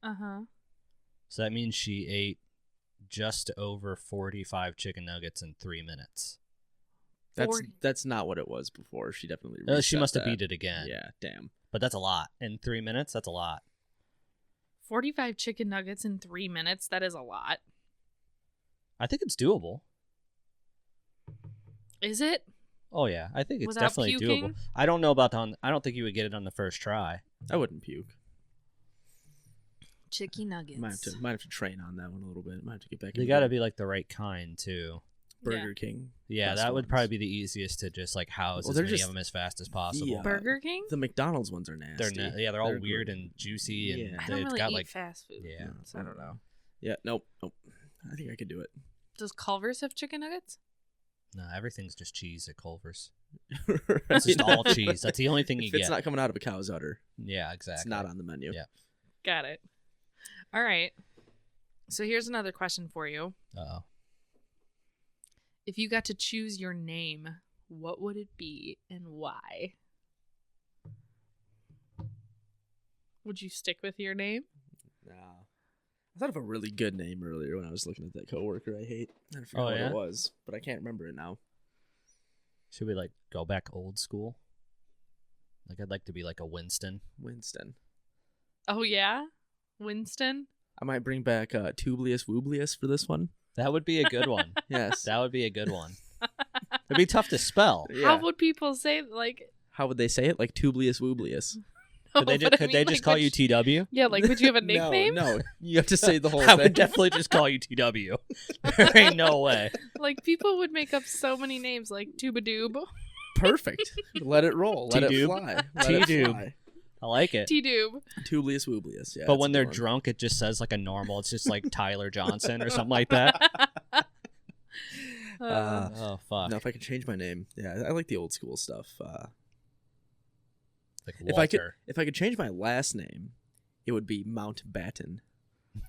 Uh-huh. So that means she ate just over 45 chicken nuggets in 3 minutes. That's not what it was before. She definitely She reset must have that. beat it again. Yeah, damn. But that's a lot. In 3 minutes, that's a lot. 45 chicken nuggets in 3 minutes? That is a lot. I think it's doable. Is it? Oh, yeah. I think it's Without definitely puking? doable. I don't know about I don't think you would get it on the first try. I wouldn't puke. Chicken nuggets. Might have to train on that one a little bit. Might have to get back. They into got to the be like the right kind, too. Burger King. Yeah, best that would ones. probably be the easiest to just like house Well, as they're many just- of them as fast as possible. Yeah. Burger King? The McDonald's ones are nasty. They're all They're weird gross. and juicy, and Yeah. I don't it's really got eat like fast food. yeah. So I don't know. Yeah, nope. I think I could do it. Does Culver's have chicken nuggets? No, everything's just cheese at Culver's. Right? It's just all cheese. That's the only thing you If get. it's not coming out of a cow's udder, Yeah, exactly. it's not on the menu. Yeah. Got it. All right. So here's another question for you. Uh-oh. If you got to choose your name, what would it be and why? Would you stick with your name? Nah. I thought of a really good name earlier when I was looking at that coworker I hate. I forgot what yeah? it was, but I can't remember it now. Should we like go back old school? Like I'd like to be like a Winston. Winston. Oh, yeah? Winston? I might bring back Tublius Wooblius for this one. That would be a good one. Yes. That would be a good one. It'd be tough to spell. Yeah. How would people say, like... How would they say it? Like Tublius Wooblius. Could they, but I could mean, they like, just call would you TW? Yeah, like, would you have a nickname? No, you have to say the whole I thing. would definitely just call you TW. There ain't no way. Like, people would make up so many names, like Tubadoob, Perfect. Let it roll. Let it T-doob. fly. Let it T-doob. fly. I like it. T-Doob. Tublius Wooblius. Yeah. But that's when a they're good one. drunk, it just says like a normal. It's just like Tyler Johnson or something like that. Oh, fuck. No, if I could change my name, yeah, I like the old school stuff. Like If I could change my last name, it would be Mountbatten.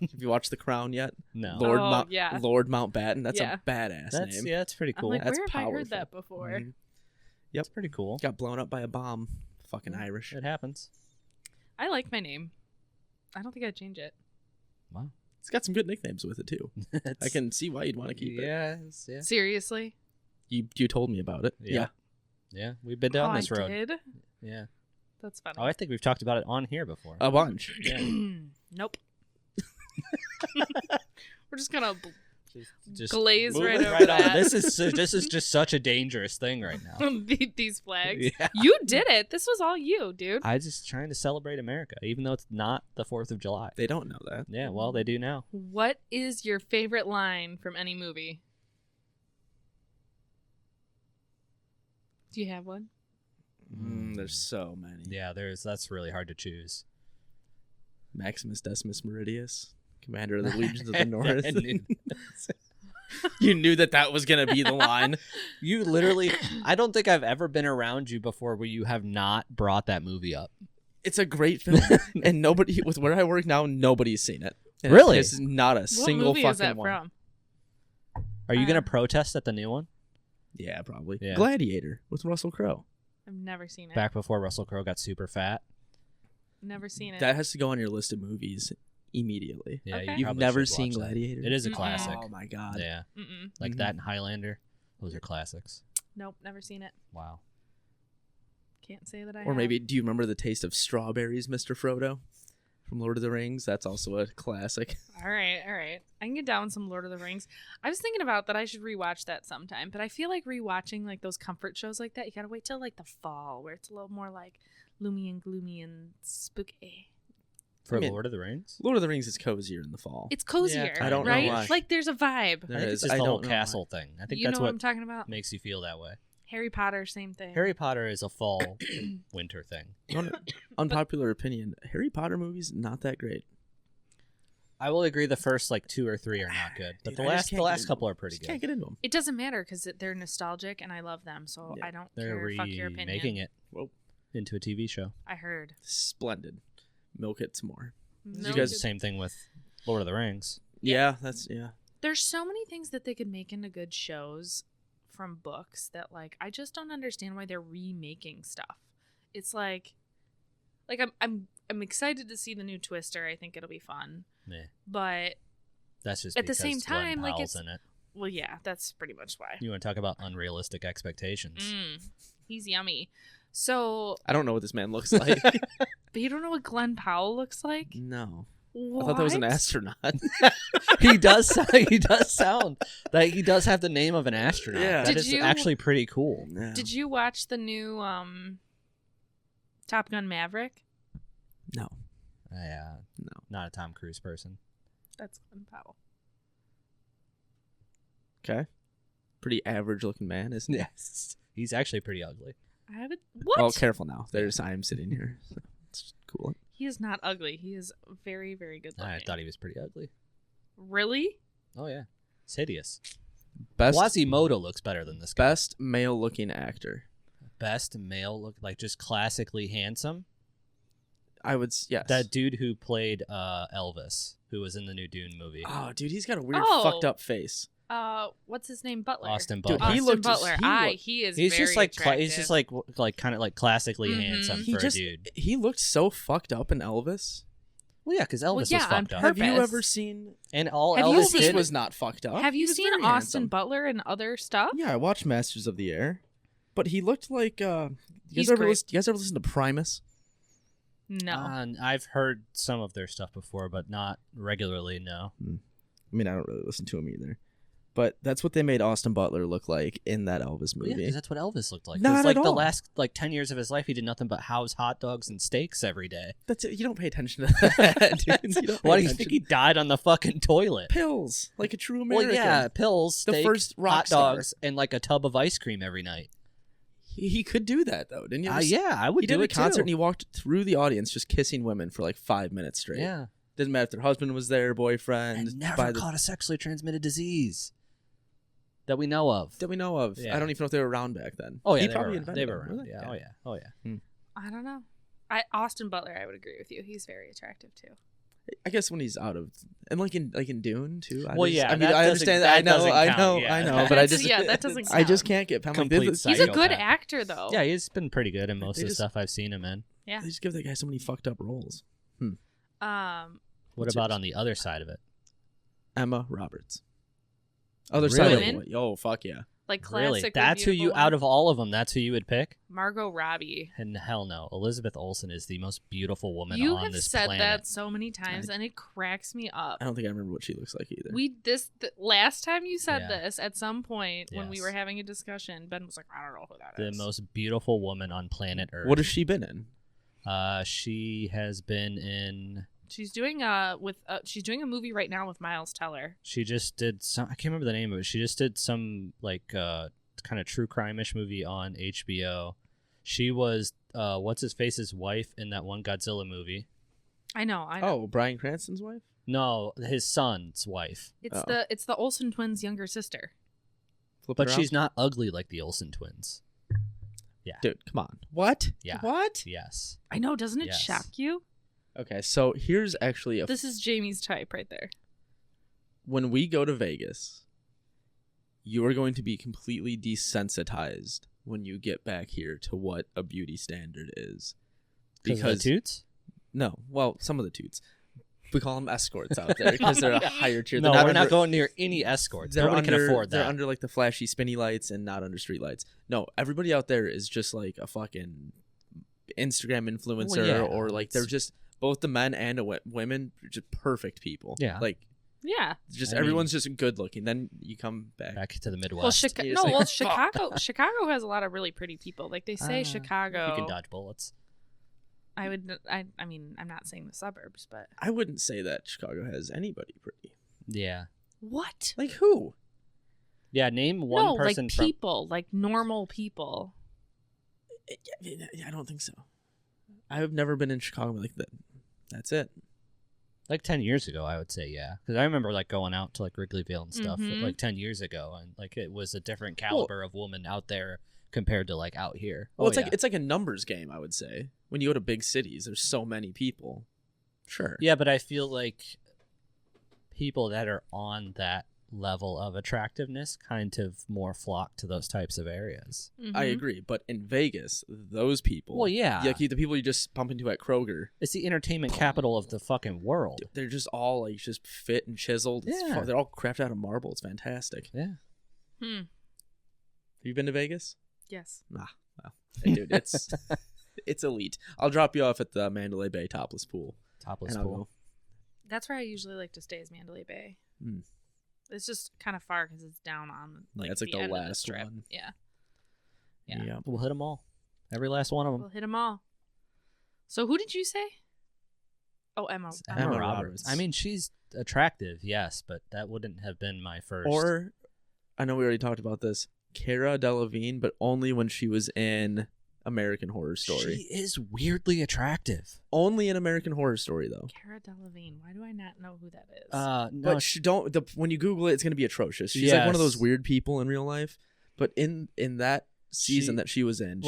Have you watched The Crown yet? No. Yeah. Lord Mountbatten. That's Yeah. a badass That's name. yeah, that's pretty I'm cool. like, That's where have I heard powerful. that before? Mhm. That's pretty cool. Got blown up by a bomb. Fucking Irish. It happens. I like my name. I don't think I'd change it. Wow. It's got some good nicknames with it too. I can see why you'd want to keep it. Yeah. Seriously? You told me about it. Yeah. Yeah, we've been down this I road. did? Yeah. That's funny. Oh, I think we've talked about it on here before. A bunch. Yeah. Nope. We're just gonna Just glaze move right it over on. that. This is just such a dangerous thing right now. these flags. Yeah. You did it. This was all you, dude. I just trying to celebrate America, even though it's not the 4th of July. They don't know that. Yeah, well, they do now. What is your favorite line from any movie? Do you have one? There's so many. Yeah, that's really hard to choose. Maximus Decimus Meridius, commander of the legions of the North. I knew- You knew that was gonna be the line. You literally, I don't think I've ever been around you before where you have not brought that movie up. It's a great film, and nobody with where I work now, nobody's seen it. And Really? It's not a What single movie fucking is that one. from? Are you going to protest at the new one? Yeah, probably. Yeah. Gladiator with Russell Crowe. I've never seen it. Back before Russell Crowe got super fat. Never seen it. That has to go on your list of movies immediately. Yeah, Okay. you You've probably never should seen watch that. Gladiator? It is a Mm-mm. classic. Oh my god. Yeah, Mm-mm. like Mhm. that and Highlander. Those are classics. Nope, never seen it. Wow. Can't say that I Or have. maybe, do you remember The Taste of Strawberries, Mr. Frodo? From Lord of the Rings? That's also a classic. All right. I can get down with some Lord of the Rings. I was thinking about that I should rewatch that sometime, but I feel like rewatching like those comfort shows like that, you gotta wait till like the fall where it's a little more like gloomy and spooky. For I mean, Lord of the Rings? Lord of the Rings is cozier in the fall. It's cozier, I don't know right? why. Like there's a vibe. There I think is. it's just I the whole don't know why. castle thing. I think You that's know what what I'm talking about? makes you feel that way. Harry Potter, same thing. Harry Potter is a fall, winter thing. Unpopular opinion, Harry Potter movies, not that great. I will agree the first like 2 or 3 are not good, but Dude, the I just last can't get into couple them. are pretty Just can't good. get into them. It doesn't matter because they're nostalgic and I love them, so Yeah. I don't They're care. Fuck your opinion. remaking it Whoa. into a TV show. I heard. Splendid. Milk it some more. No, You guys- dude. Same thing with Lord of the Rings. Yeah, that's, yeah. There's so many things that they could make into good shows from books that like I just don't understand why they're remaking stuff. It's like I'm excited to see the new Twister. I think it'll be fun. Meh. But That's just At the because same time, Glenn like, Powell's it's- in it. well, yeah, that's pretty much why. You want to talk about unrealistic expectations? He's yummy. So, I don't know what this man looks like. but you don't know what Glenn Powell looks like? No. What? I thought that was an astronaut. He does sound like he does have the name of an astronaut. Yeah. That Did is you- actually pretty cool. Yeah. Did you watch the new Top Gun Maverick? No. Yeah, No. not a Tom Cruise person. That's Glenn Powell. Okay. Pretty average looking man, isn't he? Yes, he's actually pretty ugly. I haven't. What? Oh, careful now. There's I am sitting here. So it's cool. He is not ugly. He is very, very good looking. I thought he was pretty ugly. Really? Oh yeah, it's hideous. Best Quasimodo looks better than this guy. best male looking actor. Best male look, like just classically handsome. I would yes. That dude who played Elvis, who was in the new Dune movie. Oh, dude, he's got a weird Oh. fucked up face. What's his name? Butler. Austin Dude, Butler. he Austin looked- Butler. He is. He's very just like attractive. he's just like kind of like classically Mhm. handsome He for just a dude. he looked so fucked up in Elvis. Well, yeah, because Elvis Well, yeah, was fucked on up, Have you Purpose. ever seen and all Have you Elvis seen- Elvis did was not fucked up. Have He you was seen very Austin handsome. Butler and other stuff? Yeah, I watched Masters of the Air, but he looked like you He's guys ever great. listen, you guys ever listen to Primus? No. I've heard some of their stuff before, but not regularly. No. I mean, I don't really listen to him either. But that's what they made Austin Butler look like in that Elvis Well, yeah, movie. because that's what Elvis looked like. Not 'Cause, at like the all. last 10 years of his life, he did nothing but house hot dogs and steaks every day. That's it. You don't pay attention to that, dude. You don't pay Why do you attention. think he died on the fucking toilet? Pills, like a true American. Well, yeah, pills, The steak, first rock hot star. dogs, and like a tub of ice cream every night. He could do that though, didn't you? ever see- Yeah, I would He do did a it concert too. and he walked through the audience just kissing women for like 5 minutes straight. Yeah, Doesn't matter if their husband was there, boyfriend, and never by the- caught a sexually transmitted disease that we know of. that we know of. Yeah. I don't even know if they were around back then. Oh yeah, he they probably were around. invented They were them, around. were they? Yeah. Oh yeah. I don't know. Austin Butler, I would agree with you. He's very attractive too. I guess when he's out of and like in Dune too. Well, yeah, I mean, that I doesn't- understand that that. doesn't I count, know, yeah. I know. But I That's- just yeah, that doesn't I just count. can't get. I'm like, Complete they, He's a Psychopath. good actor though. Yeah, he's been pretty good in most They of the just- stuff I've seen him in. Yeah. they just give that guy so many fucked up roles. Um. What What's about yours? on the other side of it? Emma Roberts. Other Really? side of Women? it. Oh fuck yeah. Like Really? classic. That's who you out of all of them. That's who you would pick? Margot Robbie. And hell no, Elizabeth Olsen is the most beautiful woman You on have this said planet. that so many times, and it cracks me up. I don't think I remember what she looks like either. Last time you said Yeah. this at some point when we Yes. were having a discussion, Ben was like, "I don't know who that The is." most beautiful woman on planet Earth. What has she been in? She has been in. She's doing she's doing a movie right now with Miles Teller. She just did some. I can't remember the name of it. She just did some kind of true crime-ish movie on HBO. She was what's his face's wife in that one Godzilla movie. I know. Oh, Bryan Cranston's wife? No, his son's wife. It's Oh. the Olsen twins' younger sister. Flip But it she's around? not ugly like the Olsen twins. Yeah. Dude, come on. What? Yeah. What? Yes. I know, doesn't it Yes. shock you? Okay, so here's actually This is Jamie's type right there. when we go to Vegas, you are going to be completely desensitized when you get back here to what a beauty standard is. Because of the toots? No, well, some of the toots. We call them escorts out there because they're a higher tier. No, They're we're not going near any escorts. Nobody can afford that. They're under like the flashy spinny lights and not under street lights. No, everybody out there is just like a fucking Instagram influencer, or like they're just both the men and women, just perfect people. Yeah, like everyone's just good looking. Then you come back to the Midwest. Well, Chicago has a lot of really pretty people. Like they say, Chicago. You can dodge bullets. I mean, I'm not saying the suburbs, but I wouldn't say that Chicago has anybody pretty. Yeah. What? Like who? Yeah, name one person. Like people, like normal people. I don't think so. I've never been in Chicago like that. That's it. Like 10 years ago, I would say, yeah. Because I remember like going out to like Wrigleyville and stuff like 10 years ago, and like it was a different caliber of woman out there compared to like out here. Well, it's like a numbers game, I would say. When you go to big cities, there's so many people. Sure. Yeah, but I feel like people that are on that level of attractiveness kind of more flock to those types of areas. I agree, but in Vegas, those people, well, yeah, like the people you just bump into at Kroger, it's the entertainment capital of the fucking world. They're just all like just fit and chiseled. Yeah, they're all crafted out of marble. It's fantastic. Yeah. Have you been to Vegas? Yes. Nah, well, hey, dude, it's elite. I'll drop you off at the Mandalay Bay topless pool. That's where I usually like to stay, is Mandalay Bay. Mm. It's just kind of far because it's down on like it's like the end last of the strip. one. Yeah. We'll hit them all. Every last one of them. We'll hit them all. So who did you say? Oh, Emma Roberts. I mean, she's attractive, yes, but that wouldn't have been my first. Or, I know we already talked about this, Cara Delevingne, but only when she was in American Horror Story. She is weirdly attractive. Only in American Horror Story, though. Cara Delevingne. Why do I not know who that is? No, but when you Google it, it's going to be atrocious. She's like one of those weird people in real life. But in that season that she was in,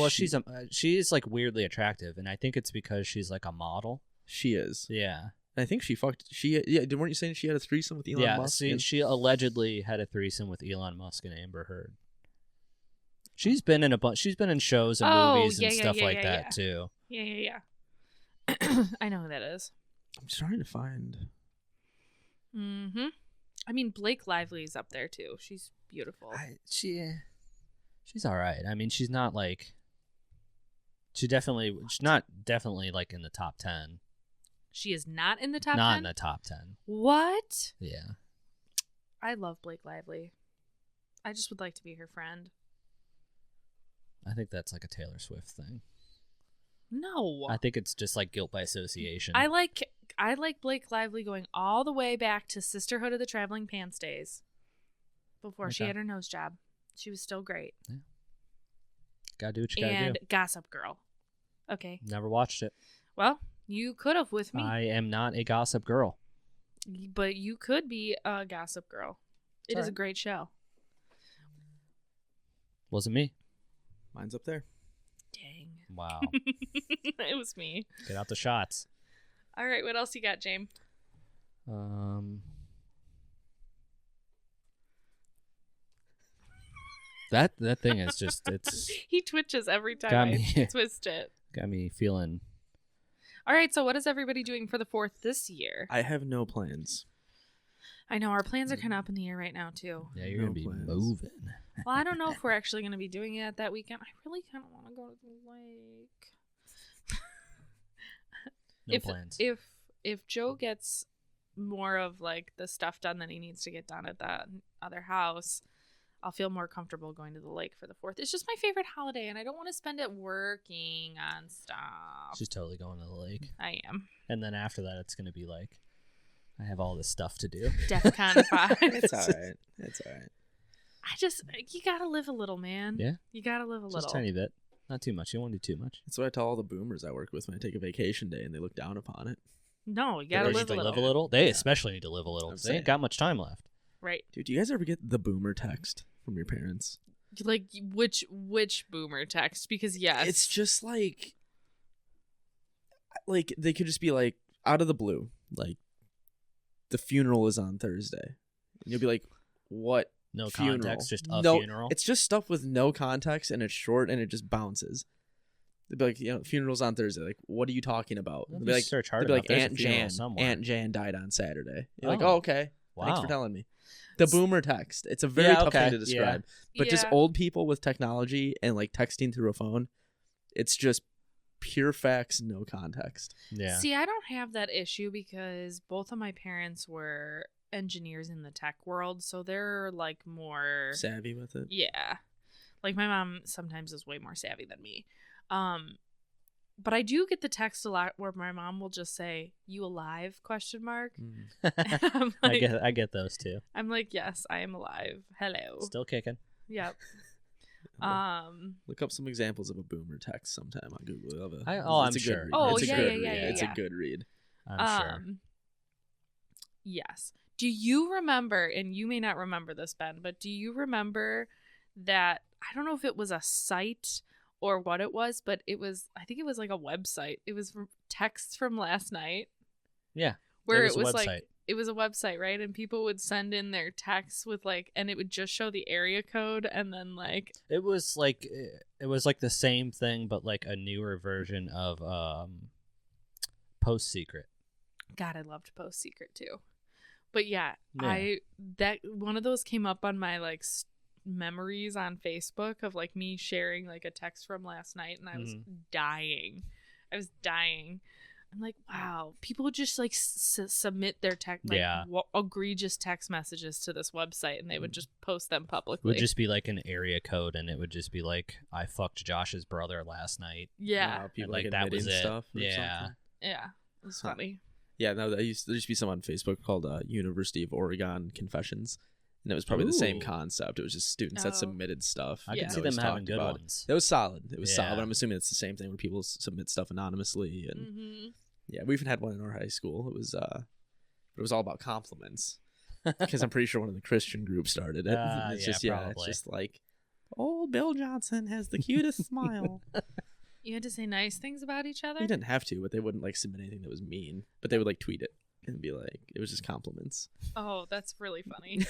she is like weirdly attractive, and I think it's because she's like a model. She is. Yeah. I think weren't you saying she had a threesome with Elon Musk? Yeah, she allegedly had a threesome with Elon Musk and Amber Heard. She's been in she's been in shows and movies and stuff like that too. Yeah. I know who that is. I'm just trying to find. I mean, Blake Lively's up there too. She's beautiful. She's all right. I mean, she's not like. She's not definitely like in the top 10. She is not in the top 10? Not in the top 10. What? Yeah. I love Blake Lively. I just would like to be her friend. I think that's like a Taylor Swift thing. No. I think it's just like guilt by association. I like Blake Lively going all the way back to Sisterhood of the Traveling Pants days. Before she had her nose job. She was still great. Yeah. Gotta do what you gotta do. And Gossip Girl. Okay. Never watched it. Well, you could have with me. I am not a Gossip Girl. But you could be a Gossip Girl. It is a great show. Wasn't me. Mine's up there. Dang. Wow. It was me. Get out the shots. All right, what else you got, James? That thing is just, it's... He twitches every time I twist it. Got me feeling... All right, so what is everybody doing for the 4th this year? I have no plans. I know, our plans are kind of up in the air right now, too. Yeah, you're going to be moving. Well, I don't know if we're actually going to be doing it that weekend. I really kind of want to go to the lake. No plans. If Joe gets more of like the stuff done that he needs to get done at that other house, I'll feel more comfortable going to the lake for the 4th. It's just my favorite holiday, and I don't want to spend it working on stuff. She's totally going to the lake. I am. And then after that, it's going to be like, I have all this stuff to do. DEFCON 5. It's all right. It's all right. You got to live a little, man. Yeah. You got to live a little. Just a tiny bit. Not too much. You don't want to do too much. That's what I tell all the boomers I work with when I take a vacation day and they look down upon it. No, you got to live a little. They especially need to live a little because they ain't got much time left. Right. Dude, do you guys ever get the boomer text from your parents? Like, which boomer text? Because, yes. It's just like they could just be like, out of the blue, like, the funeral is on Thursday. And you'll be like, what No funeral. context, just a no, funeral. It's just stuff with no context, and it's short, and it just bounces. They'd be like, funerals on Thursday. Like, what are you talking about? Well, They'd if be you like, search hard they'd be enough, like there's a Aunt funeral Jan. somewhere. Aunt Jan died on Saturday. You're like, Oh. oh, okay. Thanks Wow. for telling me. The boomer text. It's a very Yeah, tough okay. thing to describe. But just Yeah. old people with technology and like texting through a phone, it's just pure facts, no context. Yeah. See, I don't have that issue because both of my parents were engineers in the tech world, so they're like more Savvy with it. Yeah. Like my mom sometimes is way more savvy than me. But I do get the text a lot where my mom will just say, "You alive?" question mark. And I'm like, I get those too. I'm like, "Yes, I am alive. Hello." Still kicking. Yep. Look up some examples of a boomer text sometime on Google. You'll have a- I'm it's a good sure. read. Oh, It's a yeah, good yeah, read. yeah, It's yeah. a good read. I'm sure. Yes. Do you remember, and you may not remember this, Ben, but do you remember that, I don't know if it was a site or what it was, but I think it was like a website. It was from texts from last night. Yeah. Where was it a was website. like, it was a website, right? And people would send in their texts with like, and it would just show the area code and then like. It was like the same thing, but like a newer version of Post Secret. God, I loved Post Secret too. But yeah, Yeah. that one of those came up on my like memories on Facebook of like me sharing like a text from last night, and I was dying. I'm like, wow, people would just like submit their text, like egregious text messages to this website, and they would just post them It publicly. would just be like an area code, and it would just be like, I fucked Josh's brother last night. Yeah, People like like that was admitting it. stuff. Or Yeah. something. yeah, it was Huh. funny. Yeah, no, there used to be some on Facebook called University of Oregon Confessions, and it was probably the same Ooh. concept. It was just students that Oh. submitted stuff. I Yeah. can see and them always having talked good about ones. It was solid. It was solid. Yeah. But I'm assuming it's the same thing where people submit stuff anonymously, and Mm-hmm. yeah, we even had one in our high school. It was all about compliments because I'm pretty sure one of the Christian groups started it. It's yeah, just it's probably. just like, old Bill Johnson has the cutest smile. You had to say nice things about each other. You didn't have to, but they wouldn't like submit anything that was mean. But they would like tweet it and be like, it was just compliments. Oh, that's really funny.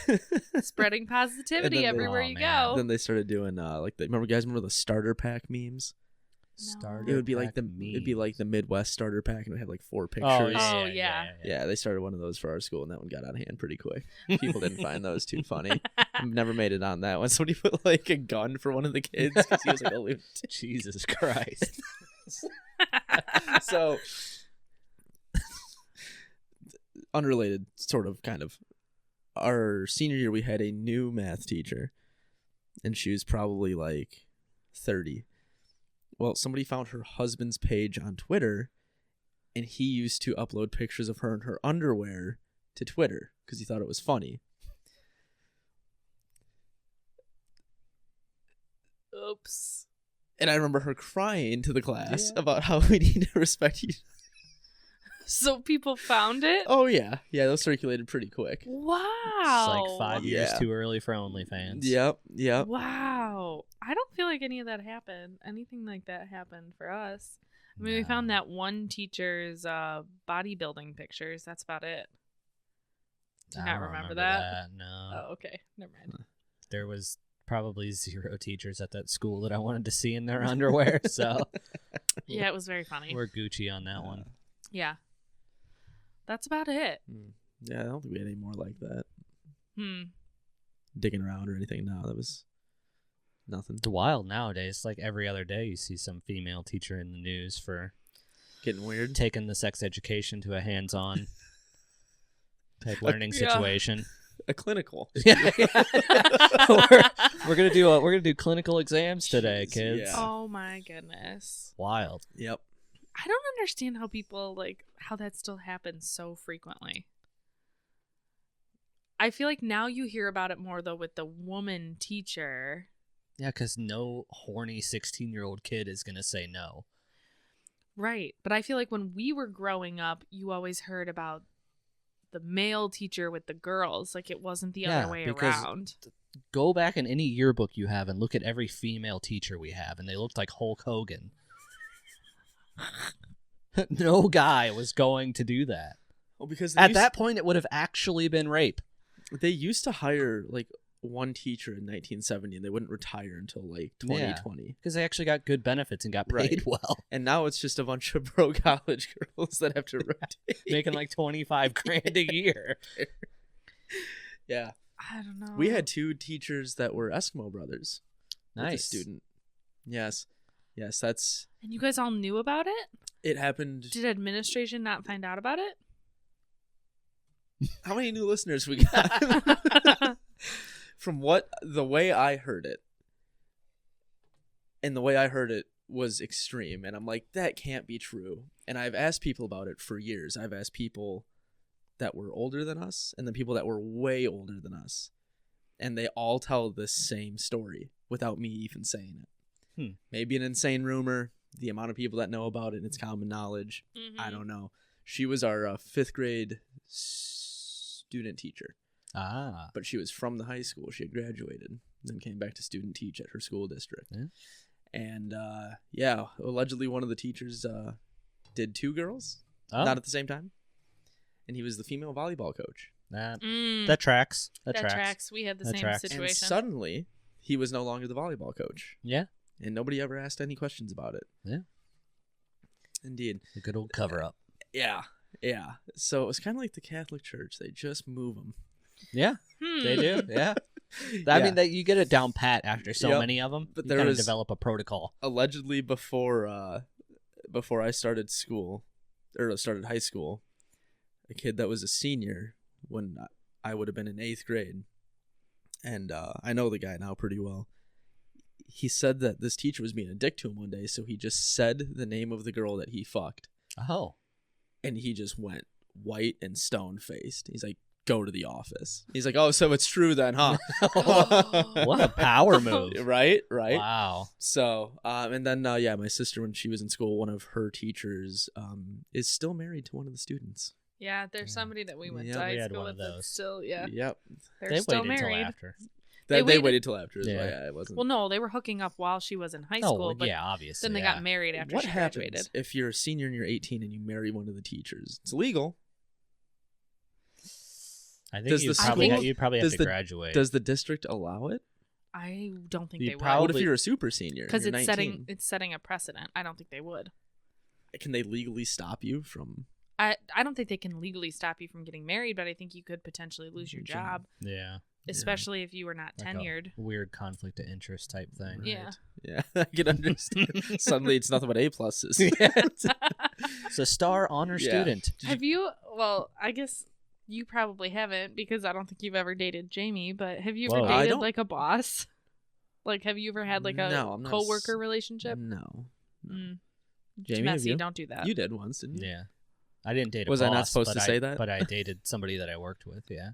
Spreading positivity they- everywhere Oh, you man. go. Then they started doing remember the starter pack memes? Starter It would be like pack the Midwest starter pack, and it would have like 4 Oh, pictures. Oh, yeah. yeah. Yeah, they started one of those for our school, and that one got out of hand pretty quick. People didn't find those too funny. Never made it on that one. Somebody put like a gun for one of the kids because he was like a lunatic. Jesus Christ. So, unrelated, sort of, kind of. Our senior year, we had a new math teacher, and she was probably like 30. Well, somebody found her husband's page on Twitter, and he used to upload pictures of her in her underwear to Twitter because he thought it was funny. Oops. And I remember her crying to the class Yeah. about how we need to respect each. So people found it? Oh yeah, those circulated pretty quick. Wow. It's like 5 years Yeah. too early for OnlyFans. Yep. Wow. I don't feel like any of that happened. Anything like that happened for us. I mean, we No. found that one teacher's bodybuilding pictures. That's about it. Do you I not don't remember that? No. Oh, okay. Never mind. There was probably 0 teachers at that school that I wanted to see in their underwear, so Yeah, it was very funny. we're Gucci on that one. Yeah. That's about it. Yeah, I don't think we had any more like that. Hmm. Digging around or anything. No, that was nothing. It's wild nowadays. Like every other day, you see some female teacher in the news for Getting weird. taking the sex education to a hands-on type learning Yeah. situation. A clinical. Yeah, we're gonna do clinical exams today, Jeez, kids. yeah. Oh my goodness. Wild. Yep. I don't understand how people how that still happens so frequently. I feel like now you hear about it more though with the woman teacher. Yeah, because no horny 16-year-old kid is gonna say no. Right. But I feel like when we were growing up, you always heard about the male teacher with the girls. Like it wasn't the Yeah, other way because- around. Go back in any yearbook you have and look at every female teacher we have, and they looked like Hulk Hogan. No guy was going to do that. Well, because At that point, it would have actually been rape. they used to hire like one teacher in 1970, and they wouldn't retire until like 2020. Because they actually got good benefits and got paid Right. well. And now it's just a bunch of broke college girls that have to rotate. Making like $25,000 a year. Yeah. I don't know. We had 2 teachers that were Eskimo brothers. With a Nice. student. Yes. Yes, that's... And you guys all knew about it? It happened... Did administration not find out about it? How many new listeners we got? From the way I heard it, and the way I heard it was extreme, and I'm like, that can't be true. And I've asked people about it for years. I've asked people that were older than us, and the people that were way older than us, and they all tell the same story without me even saying it. Maybe an insane rumor, the amount of people that know about it, and it's common knowledge. Mm-hmm. I don't know. She was our 5th grade student teacher. But she was from the high school. She had graduated, then came back to student teach at her school district. Yeah. And allegedly one of the teachers did 2 girls, Oh. not at the same time. And he was the female volleyball coach. That tracks. That tracks. We had the That same tracks. situation. And suddenly, he was no longer the volleyball coach. Yeah. And nobody ever asked any questions about it. Yeah. Indeed. A good old cover up. Yeah. Yeah. So it was kind of like the Catholic Church. They just move them. Yeah. They do. Yeah. I mean, that you get it down pat after so many of them. But you there kind of was develop a protocol. Allegedly before I started school, or started high school, a kid that was a senior when I would have been in 8th grade, and I know the guy now pretty well. He said that this teacher was being a dick to him one day, so he just said the name of the girl that he fucked. Oh. And he just went white and stone-faced. He's like, go to the office. He's like, oh, so it's true then, huh? What a power move. Right? Wow. So, and then, my sister, when she was in school, one of her teachers is still married to one of the students. Yeah, there's somebody that we went Yeah, to we high had school one of with that's those. still, yeah. Yep. They're They still waited married. till after. They waited- waited till after. Yeah. Yeah, it wasn't. Well, no, they were hooking up while she was in high Oh, school, well, but yeah, obviously. then they got married after What she happens graduated. if you're a senior and you're 18 and you marry one of the teachers? It's illegal. I Does think the you probably have does to the- graduate. Does the district allow it? I don't think You they would. probably- What if you're a super senior? Because and it's you're 19? setting a precedent. I don't think they would. Can they legally stop you from? I don't think they can legally stop you from getting married, but I think you could potentially lose your job, Yeah. especially if you were not Like a tenured. weird conflict of interest type thing. Yeah. Yeah, I can understand. Suddenly, it's nothing but A pluses. It's a star honor Yeah. student. Have you? Well, I guess you probably haven't because I don't think you've ever dated Jamie. But have you ever Whoa. I dated don't- like a boss? Like, have you ever had like a No, I'm not coworker relationship? No. Mm. It's Jamie, have messy. you? Don't do that. You did once, didn't you? Yeah. I didn't date a Was boss. I not supposed but to say that? But I dated somebody that I worked with, yeah.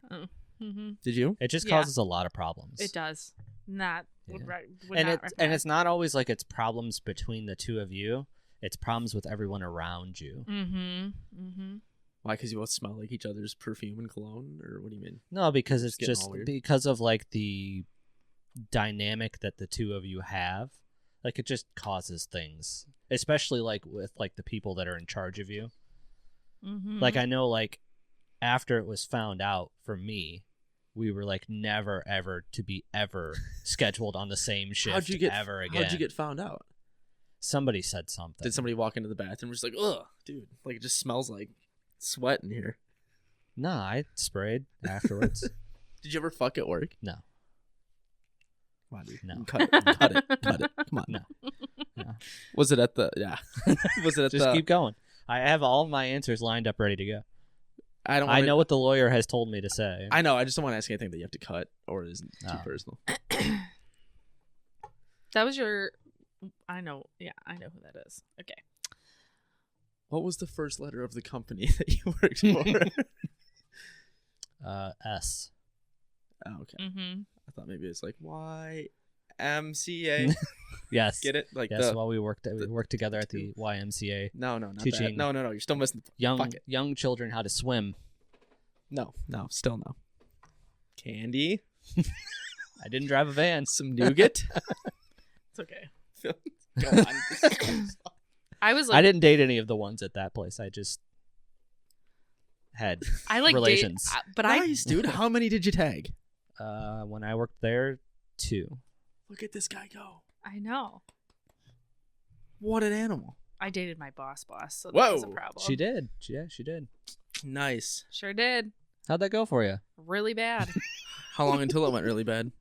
Mm-hmm. Did you? It just Yeah. causes a lot of problems. It does. Not. Would, Yeah. would and not it's recommend. it's not always like it's problems between the two of you. It's problems with everyone around you. Mm-hmm. Mm-hmm. Why? Because you both smell like each other's perfume and cologne, or what do you mean? No, because it's getting just all weird. because of like the dynamic that the two of you have. Like it just causes things, especially like with like the people that are in charge of you. Mm-hmm. Like I know like after it was found out for me, we were like never ever to be ever scheduled on the same shift How'd you get ever again. How'd you get found out? Somebody said something. Did somebody walk into the bathroom and was like, ugh, dude, like it just smells like sweat in here? No, I sprayed afterwards. Did you ever fuck at work? No. Come on, dude. No. Cut it. Cut it. Come on. No. No. Was it at the? Yeah. Was it at Just the? keep going. I have all of my answers lined up ready to go. I don't. I Wanna, know what the lawyer has told me to say. I know. I just don't want to ask anything that you have to cut or is too Oh. personal. That was your. I know. Yeah, I know who that is. Okay. What was the first letter of the company that you worked for? S. Oh, okay. Mm-hmm. I thought maybe it's like YMCA. Yes. Get it? Like Yes. the Well, we worked together at the YMCA, no, not teaching- that. No. You're still missing. Fuck it. young children how to swim. No, still no. Candy, I didn't drive a van. some nougat. It's okay. Go on. I was I like, didn't date any of the ones at that place. I just had I like relations. but I Nice, dude. How many did you tag? When I worked there, 2. Look at this guy go. I know. What an animal. I dated my boss, so that Whoa. was a problem. She did. She did. Nice. Sure did. How'd that go for you? Really bad. How long until it went really bad?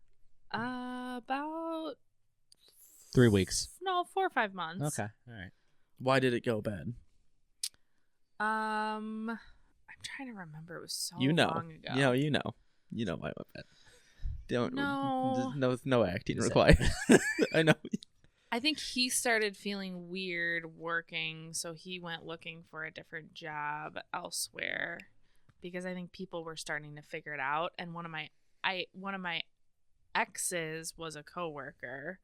About 3 weeks. 4 or 5 months. Okay. All right. Why did it go bad? I'm trying to remember. It was so You know. long ago. You know why it went bad. No. No acting required. I know. I think he started feeling weird working, so he went looking for a different job elsewhere because I think people were starting to figure it out. And one of my exes was a coworker,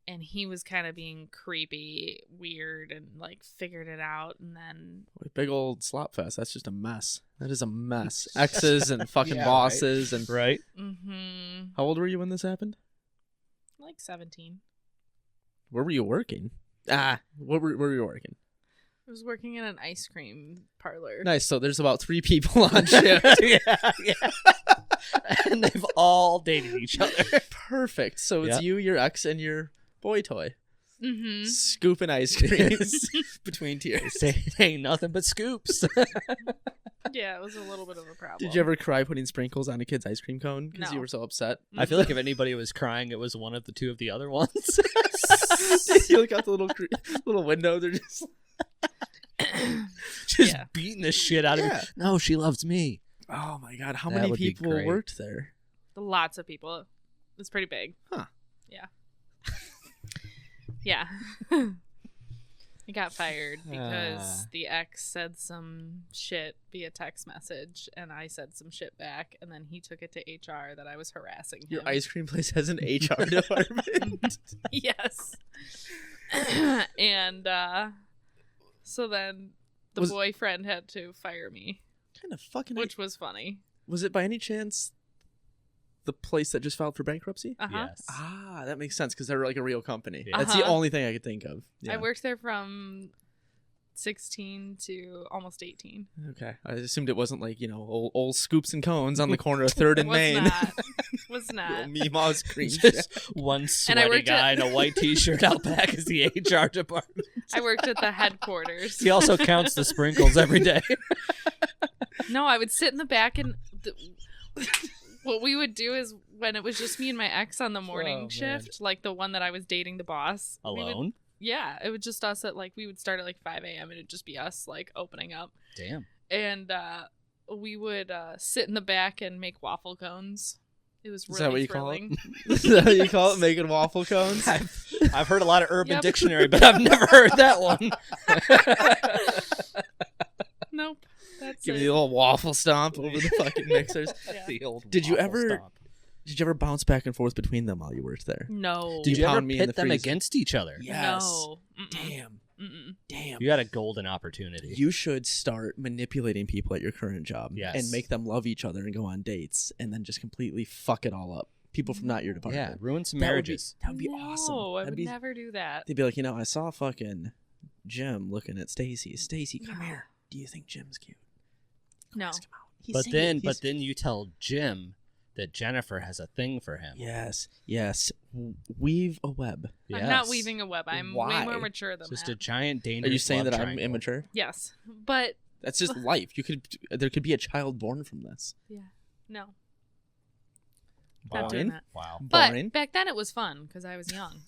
and he was kind of being creepy, weird, and like figured it out. And then Big old slop fest. That's just a mess. That is a mess. Exes and fucking Yeah, bosses and Right. How old were you when this happened? like 17. Where were you working? Where were you working? I was working in an ice cream parlor. Nice. So there's about 3 people on shift. yeah. And they've all dated each other. Perfect. So it's Yep. you, your ex, and your boy toy. Mm-hmm. Scooping ice creams between tears. Say it ain't nothing but scoops. Yeah, it was a little bit of a problem. Did you ever cry putting sprinkles on a kid's ice cream cone because you No. were so upset? I feel like if anybody was crying, it was one of the 2 of the other ones. You look out the little window. They're just Just beating the shit out of Yeah. me. No, she loves me. oh my god, how That many would be people great. worked there? Lots of people. It's pretty big. Huh. Yeah. Yeah. I got fired because the ex said some shit via text message, and I said some shit back, and then he took it to HR that I was harassing him. Your ice cream place has an HR department. Yes. And so then the Was- boyfriend had to fire me, kind of fucking. which was funny. Was it by any chance the place that just filed for bankruptcy? Uh-huh. Yes. Ah, that makes sense because they're like a real company. Yeah. That's the Uh-huh. only thing I could think of. Yeah. I worked there from 16 to almost 18. Okay, I assumed it wasn't like old scoops and cones on the corner of 3rd and Was Main. not. Was not. Meemaw's cream shack. Just one And I sweaty worked guy at- in a white t-shirt out back is the HR department. I worked at the headquarters. He also counts the sprinkles every day. No, I would sit in the back, and what we would do is when it was just me and my ex on the morning man. shift, like the one that I was dating the boss. we would- Alone? Yeah, it was just us at we would start at 5 a.m. and it'd just be us opening up. Damn. And we would sit in the back and make waffle cones. It was really Is that what you thrilling. call it? Is that what you call it? Making waffle cones? I've heard a lot of Urban Yep. Dictionary, but I've never heard that one. Nope. That's Give it. me the little waffle stomp over the fucking mixers. Yeah. The old Did you waffle ever- stomp. Did you ever bounce back and forth between them while you worked there? No. Did you ever pound me in the pit them freezer? against each other? Yes. No. Mm-mm. Damn. Mm-mm. Damn. You had a golden opportunity. You should start manipulating people at your current job Yes. and make them love each other and go on dates and then just completely fuck it all up. People from not your yeah, department. ruin some That would be- marriages. That would be No, awesome. I That'd would be- never do that. They'd be like, I saw fucking Jim looking at Stacy. Stacy, come No. here. Do you think Jim's cute? No. Ask him out. He's But single. then, He's- you tell Jim that Jennifer has a thing for him. Yes. Weave a web. Yes. I'm not weaving a web. I'm Why? way more mature than Just that. a giant Are dangerous. you saying love that I'm triangle. immature? Yes, but That's just life. There could be a child born from this. yeah, no, Wow. not doing that. Wow. Boring. But back then it was fun because I was young.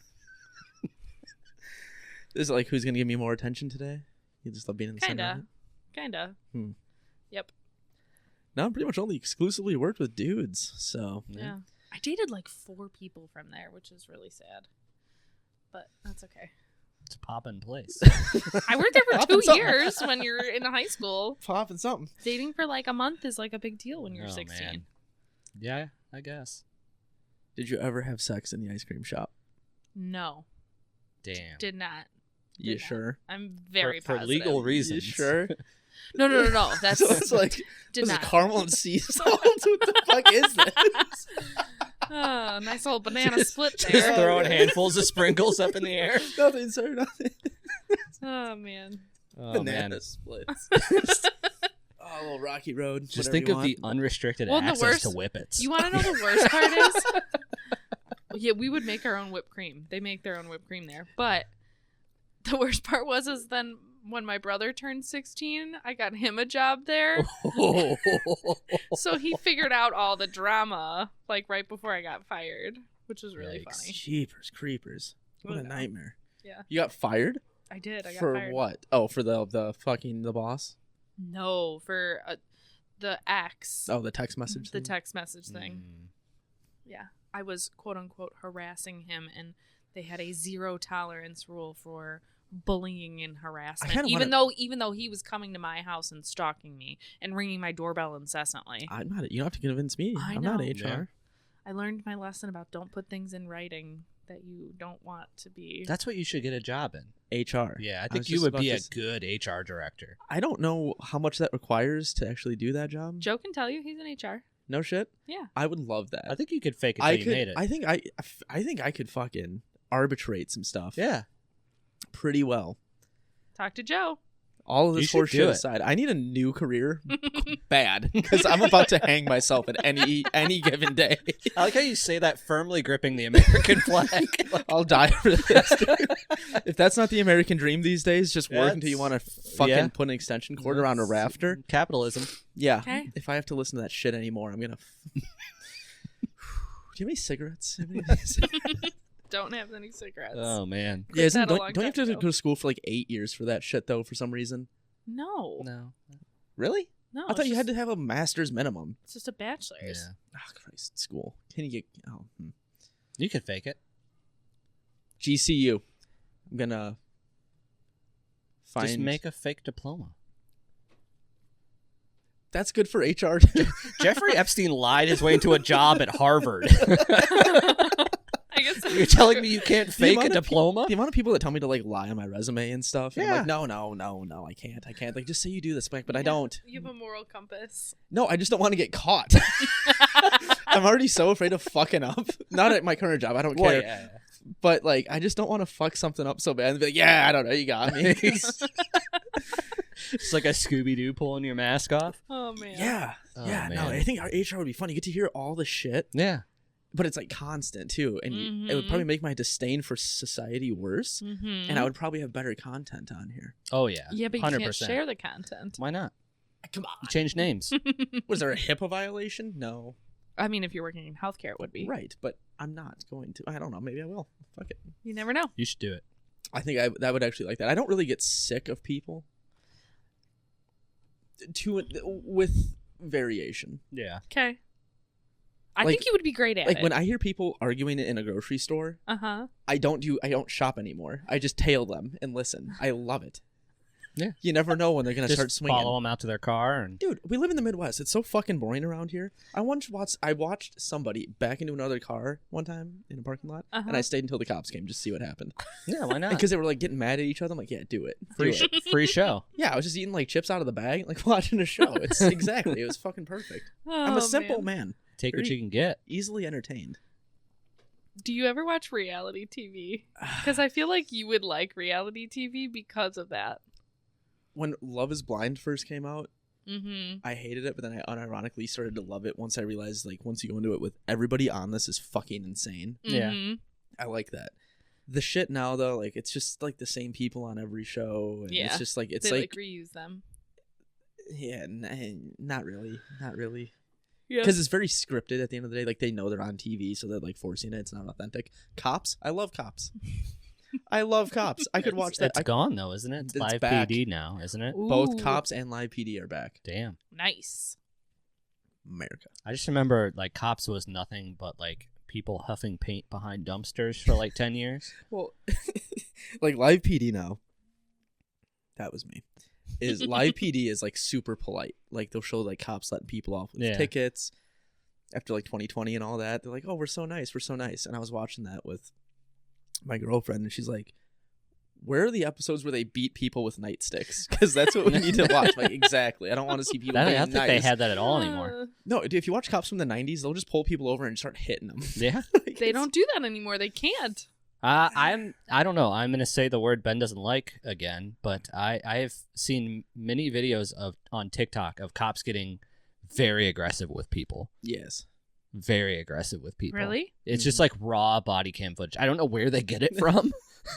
Is it like who's gonna give me more attention today? You just love being in the center. of Kinda, it? kinda. Hmm. Yep. No, I'm pretty much only exclusively worked with dudes. So Yeah. I dated 4 people from there, which is really sad. But that's okay. It's a pop in place. I worked there for Poppin' 2 something. years when you're in high school. popping something. Dating for a month is a big deal when you're Oh, 16. man. Yeah, I guess. Did you ever have sex in the ice cream shop? No, Damn. did not. You Did not. sure? I'm very for positive. legal You reasons. sure? No. That's So it's like did was not. it caramel and sea salt? What the fuck is this? Oh, nice little banana split Just there. throwing handfuls of sprinkles up in the air. Nothing, sir. Nothing. Oh man. Oh, Banana man. splits. Oh, a little rocky road. Just whatever think you of want. the unrestricted Well, the access worst- to whippets. You want to know the worst part is? Yeah, we would make our own whipped cream. They make their own whipped cream there. But the worst part is then when my brother turned 16, I got him a job there. So he figured out all the drama like right before I got fired, which was really Yikes. funny. Jeepers creepers. What a Yeah. nightmare. Yeah. You got fired? I did. I got For fired. what? Oh, for the fucking the boss? No, for the ex. Oh, the text message The thing? text message thing. Mm. Yeah. I was quote unquote harassing him, and they had a 0 tolerance rule for bullying and harassment. kinda Even though he was coming to my house and stalking me and ringing my doorbell incessantly. I'm not. You don't have to convince me. I I'm not know. HR. Yeah. I learned my lesson about don't put things in writing that you don't want to be. That's what you should get a job in. HR. Yeah, I was think you just would about be to a s- good HR director. I don't know how much that requires to actually do that job. Joe can tell you he's in HR. No shit. Yeah. I would love that. I think you could fake it till I you could. made it. I think I could fucking arbitrate some stuff. yeah. Pretty well. Talk to Joe. All of You this should horse do shit it. aside, I need a new career bad because I'm about to hang myself at any given day. I like how you say that firmly gripping the American flag. I'll die for this. If that's not the American dream these days, just work until you want to fucking yeah. put an extension cord around a rafter. Capitalism. Yeah. Okay. If I have to listen to that shit anymore, I'm gonna. Do you have any cigarettes? Don't have any cigarettes. Oh man. Quit Yeah, isn't, that a don't, long don't you have to time go ago. to school for like 8 years for that shit though? For some reason, No. No. really? No. I thought you had to have a master's minimum. It's just a bachelor's. Yeah. Oh Christ, school. Can you get? Oh, You could fake it. GCU. I'm gonna find. Just make a fake diploma. That's good for HR. Jeffrey Epstein lied his way into a job at Harvard. I guess You're telling me you can't fake a amount of diploma? The amount of people that tell me to like lie on my resume and stuff. And I'm Yeah. like, no, I can't. Like, just say you do this, but I don't. You have a moral compass. No, I just don't want to get caught. I'm already so afraid of fucking up. Not at my current job. I don't Well, care. yeah. But like, I just don't want to fuck something up so bad and be like, yeah, I don't know, you got me. It's like a Scooby-Doo pulling your mask off. Oh man. yeah, Oh, yeah. No, man. I think our HR would be fun. You get to hear all the shit, Yeah. but it's like constant too, and it would Mhm. probably make my disdain for society worse. Mm-hmm. And I would probably have better content on here. Oh yeah. Yeah, but you 100%. can't share the content. Why not? Come on. You change names. Was there a HIPAA violation? No. I mean, if you're working in healthcare, it would be. Right, but I'm not going to. I don't know. Maybe I will. Fuck it. You never know. You should do it. I think that would actually like that. I don't really get sick of people. With variation. Yeah. Okay. I Like- think you would be great at Like it. when I hear people arguing in a grocery store, Uh-huh. I don't shop anymore. I just tail them and listen. I love it. Yeah. You never know when they're gonna start Just swinging. follow them out to their car and Dude, we live in the Midwest. It's so fucking boring around here. I watched somebody back into another car one time in a parking lot, and I stayed until the cops came just to see what happened. yeah, why not? Because they were like getting mad at each other. I'm like, yeah, do it. Free, Do it. free show. Yeah, I was just eating like chips out of the bag, like watching a show. It's exactly. It was fucking perfect. I'm a simple man, Take what Pretty- you can get. easily entertained. Do you ever watch reality TV? Because I feel like you would like reality TV because of that. When Love Is Blind first came out, Mm-hmm. I hated it, but then I unironically started to love it once I realized, like, once you go into it with everybody on this is fucking insane. Yeah. Mm-hmm. I like that. The shit now, though, like, it's just like the same people on every show. And Yeah. It's just like, it's They like, reuse them. yeah, not really. Not really. Yeah. Because it's very scripted at the end of the day. Like, they know they're on TV, so they're like forcing it. It's not authentic. Cops? I love Cops. I love Cops. I could watch that. It's gone though, isn't it? It's It's live back. PD now, isn't it? Both Ooh, Cops and Live PD are back. Damn. Nice. America. I just remember like Cops was nothing but like people huffing paint behind dumpsters for like 10 years. Well, like Live PD now, that was me. Is Live PD is like super polite. Like they'll show like cops letting people off with Yeah. tickets after like 2020 and all that. They're like, oh, we're so nice. We're so nice. And I was watching that with my girlfriend and she's like, where are the episodes where they beat people with nightsticks? Because that's what we need to watch. Like, exactly. I don't want to see people I being don't think nice. they had that at all anymore. No, dude, if you watch Cops from the 90s, they'll just pull people over and start hitting them. Yeah. Like, They it's- don't do that anymore. They can't. I don't know. I'm gonna say the word Ben doesn't like again, but I have seen many videos on TikTok of cops getting very aggressive with people. Yes. Very aggressive with people. Really? It's just like raw body cam footage. I don't know where they get it from,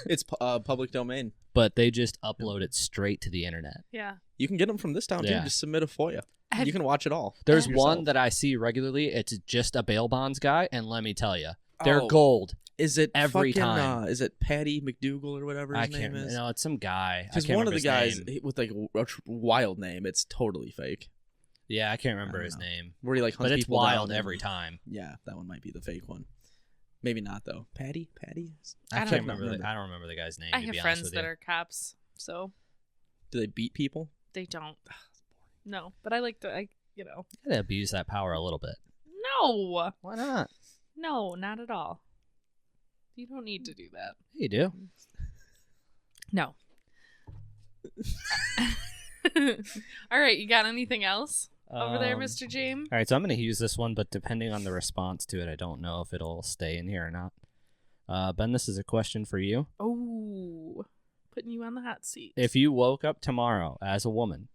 It's public domain. but they just upload it straight to the internet. Yeah. You can get them from this town too. Yeah. Just submit a FOIA. Have- You can watch it all. There's yourself. one that I see regularly. It's just a bail bonds guy, and let me tell you, they're Oh. gold. Is it every fucking, time. Is it Patty McDougal or whatever his I can't. name is? No, it's some guy. I Because can't one of remember the his guys name. with like a wild name, it's totally fake. Yeah, I can't I remember don't his know. name. Where he like hunts But it's people wild down every and- time. Yeah, that one might be the fake one. Maybe not though. Patty. I don't can't remember. remember. I don't remember the guy's name. I to have be honest friends with that you. are cops, so Do they beat people? they don't. No, but I like to. Gotta abuse that power a little bit. No, Why not? no, not at all. You don't need to do that. You do. No. All right, you got anything else over there, Mr. James? All right, so I'm going to use this one, but depending on the response to it, I don't know if it'll stay in here or not. Ben, this is a question for you. Oh, putting you on the hot seat. If you woke up tomorrow as a woman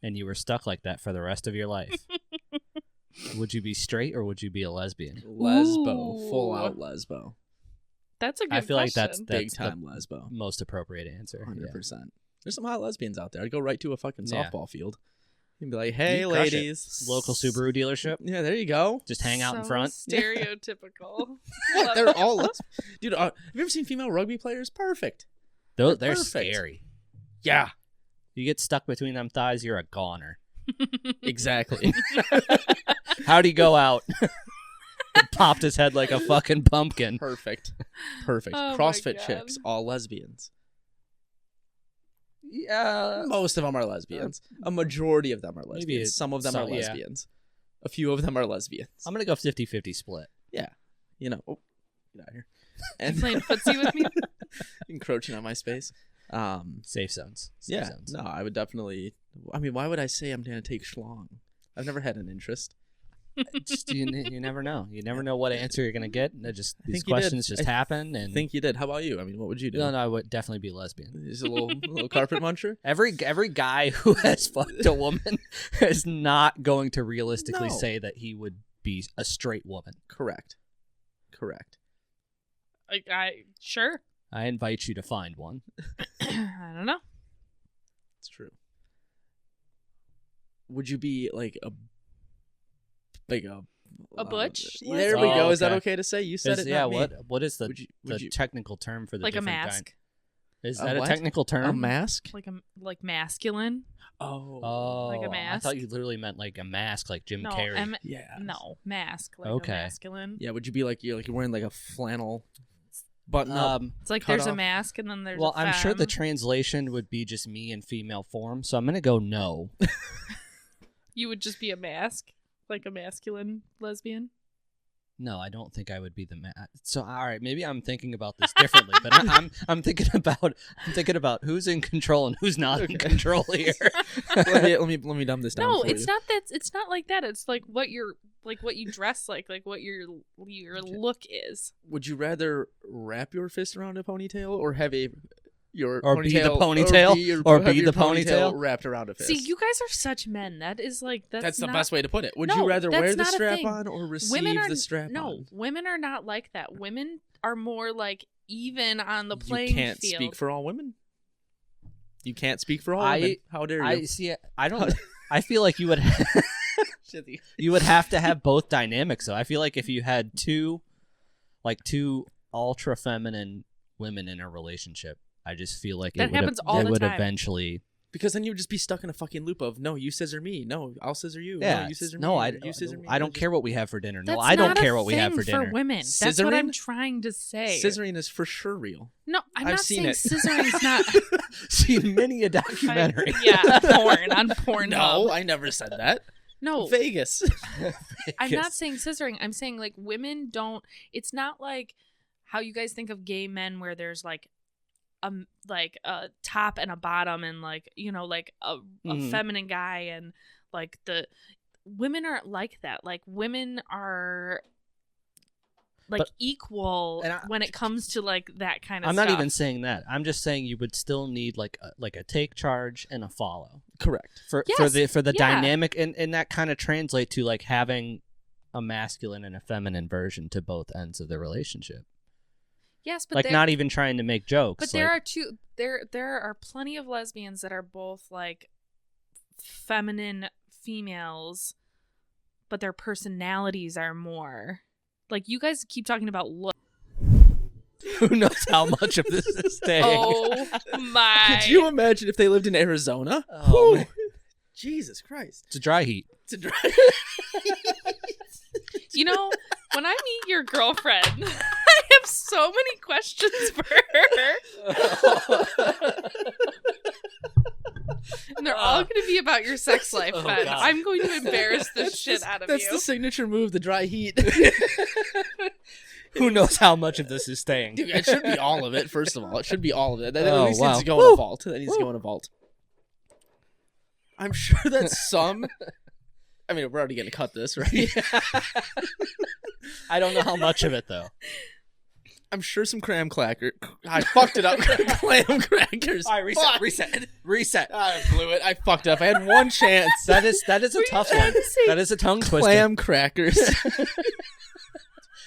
and you were stuck like that for the rest of your life, would you be straight or would you be a lesbian? Lesbo, Ooh. full out lesbo, That's a good I feel like that's question. big the time lesbo, most appropriate answer. 100%. There's some hot lesbians out there. I'd go right to a fucking Yeah. softball field and be like, "Hey, You'd crush it. ladies, Local Subaru dealership, Yeah, there you go. just hang out in So front. Stereotypical. What? They're all dude. Have you ever seen female rugby players? Perfect. They're perfect. scary. Yeah, You get stuck between them thighs, you're a goner. exactly. How'd he go out? Popped his head like a fucking pumpkin. Perfect. Oh my CrossFit God. chicks, all lesbians. Yeah. Most of them are lesbians. A majority of them are lesbians. Maybe Some of them are yeah. lesbians. A few of them are lesbians. I'm going to go 50-50 split. You know, oh, get out of here. You And playing footsie with me? encroaching on my space. Safe zones. Safe Yeah, zones. no, I would definitely. I mean, why would I say I'm gonna take schlong? I've never had an interest. Just, you never know. You never know what answer you're going to get. These think you did. questions just I happen. And I think you did. How about you? I mean, what would you do? No, I would definitely be lesbian. Just a little carpet muncher. Every guy who has fucked a woman is not going to realistically No. say that he would be a straight woman. Correct. Sure. I invite you to find one. I don't know. It's true. Would you be like a butch There we lesbian? go. Is that Okay. okay to say? You said it. Yeah, not me. what is the, Would you technical term for the Like a different mask. kind? Is A that a what? technical term? A mask? Like masculine. Oh. Oh, Like a I mask? thought you literally meant like a mask, like Jim No, Carrey. Yeah. no, mask. Like Okay. a masculine. Yeah. Would you be like you're wearing like a flannel button up? It's like Cut there's a off. mask and then there's Well, a I'm sure the femme. translation would be just me in female form, so I'm gonna go no. You would just be a mask, like a masculine lesbian. No, I don't think I would be the man. So, all right, maybe I'm thinking about this differently, but I'm thinking about who's in control and who's not in control here. let me dumb this down. No, for it's you. not that. It's not like that. It's like what you dress like what your look is. Would you rather wrap your fist around a ponytail or have your Or be the ponytail, ponytail? Or have be your the ponytail? wrapped around a fist? See, you guys are such men. That is like that's the not, best way to put it. Would No, you rather that's wear the not a strap thing. on or receive Women are the strap no. on? Women are not like that. Women are more like even on the playing You can't field. speak for all women. You can't speak for all I- women. How dare you? I see. I don't. I feel like you would have to have both dynamics. So I feel like if you had two ultra feminine women in a relationship, I just feel like That it happens all it the would time. eventually. Because then you would just be stuck in a fucking loop of no, you scissor me, no, I'll scissor you, Yeah. no, you scissor No, me, you scissor me. I don't care what we have for dinner. No, That's I don't not a care what we have thing for dinner. women. That's what I'm Scissoring? trying to say. Scissoring is for sure real. No, I'm I've not seen saying it. scissoring's not. Seen many a documentary. Yeah, porn on Pornhub. No, I never said that. No, Vegas. I'm not saying scissoring. I'm saying like women don't. It's not like how you guys think of gay men, where there's like a top and a bottom, and like like a Mhm. feminine guy, and like the women aren't like that. Like women are. like equal and when it comes to like that kind of I'm stuff. not even saying that. I'm just saying you would still need like a take charge and a follow. Correct. For the dynamic, and that kind of translate to like having a masculine and a feminine version to both ends of the relationship. Yes, but like not even trying to make jokes. But there are there are plenty of lesbians that are both like feminine females, but their personalities are more like you guys keep talking about look. Who knows how much of this is staying? Oh my! Could you imagine if they lived in Arizona? Oh, man. Jesus Christ! It's a dry heat. It's a dry. You know, when I meet your girlfriend, I have so many questions for her. And they're all going to be about your sex life, Ben. God. I'm going to embarrass the shit out of you. That's the signature move, the dry heat. Who knows how much of this is staying? Dude, it should be all of it, first of all. It should be all of it. That Oh, at least wow. needs to go in a vault. That needs to go in a vault. I'm sure that some... I mean, we're already going to cut this, right? I don't know how much of it, though. I'm sure some clam clacker. I fucked it up. Clam crackers. All right, Fuck. reset. I blew it. I fucked up. I had one chance. That is a tough one. That is a tongue twister. Clam crackers.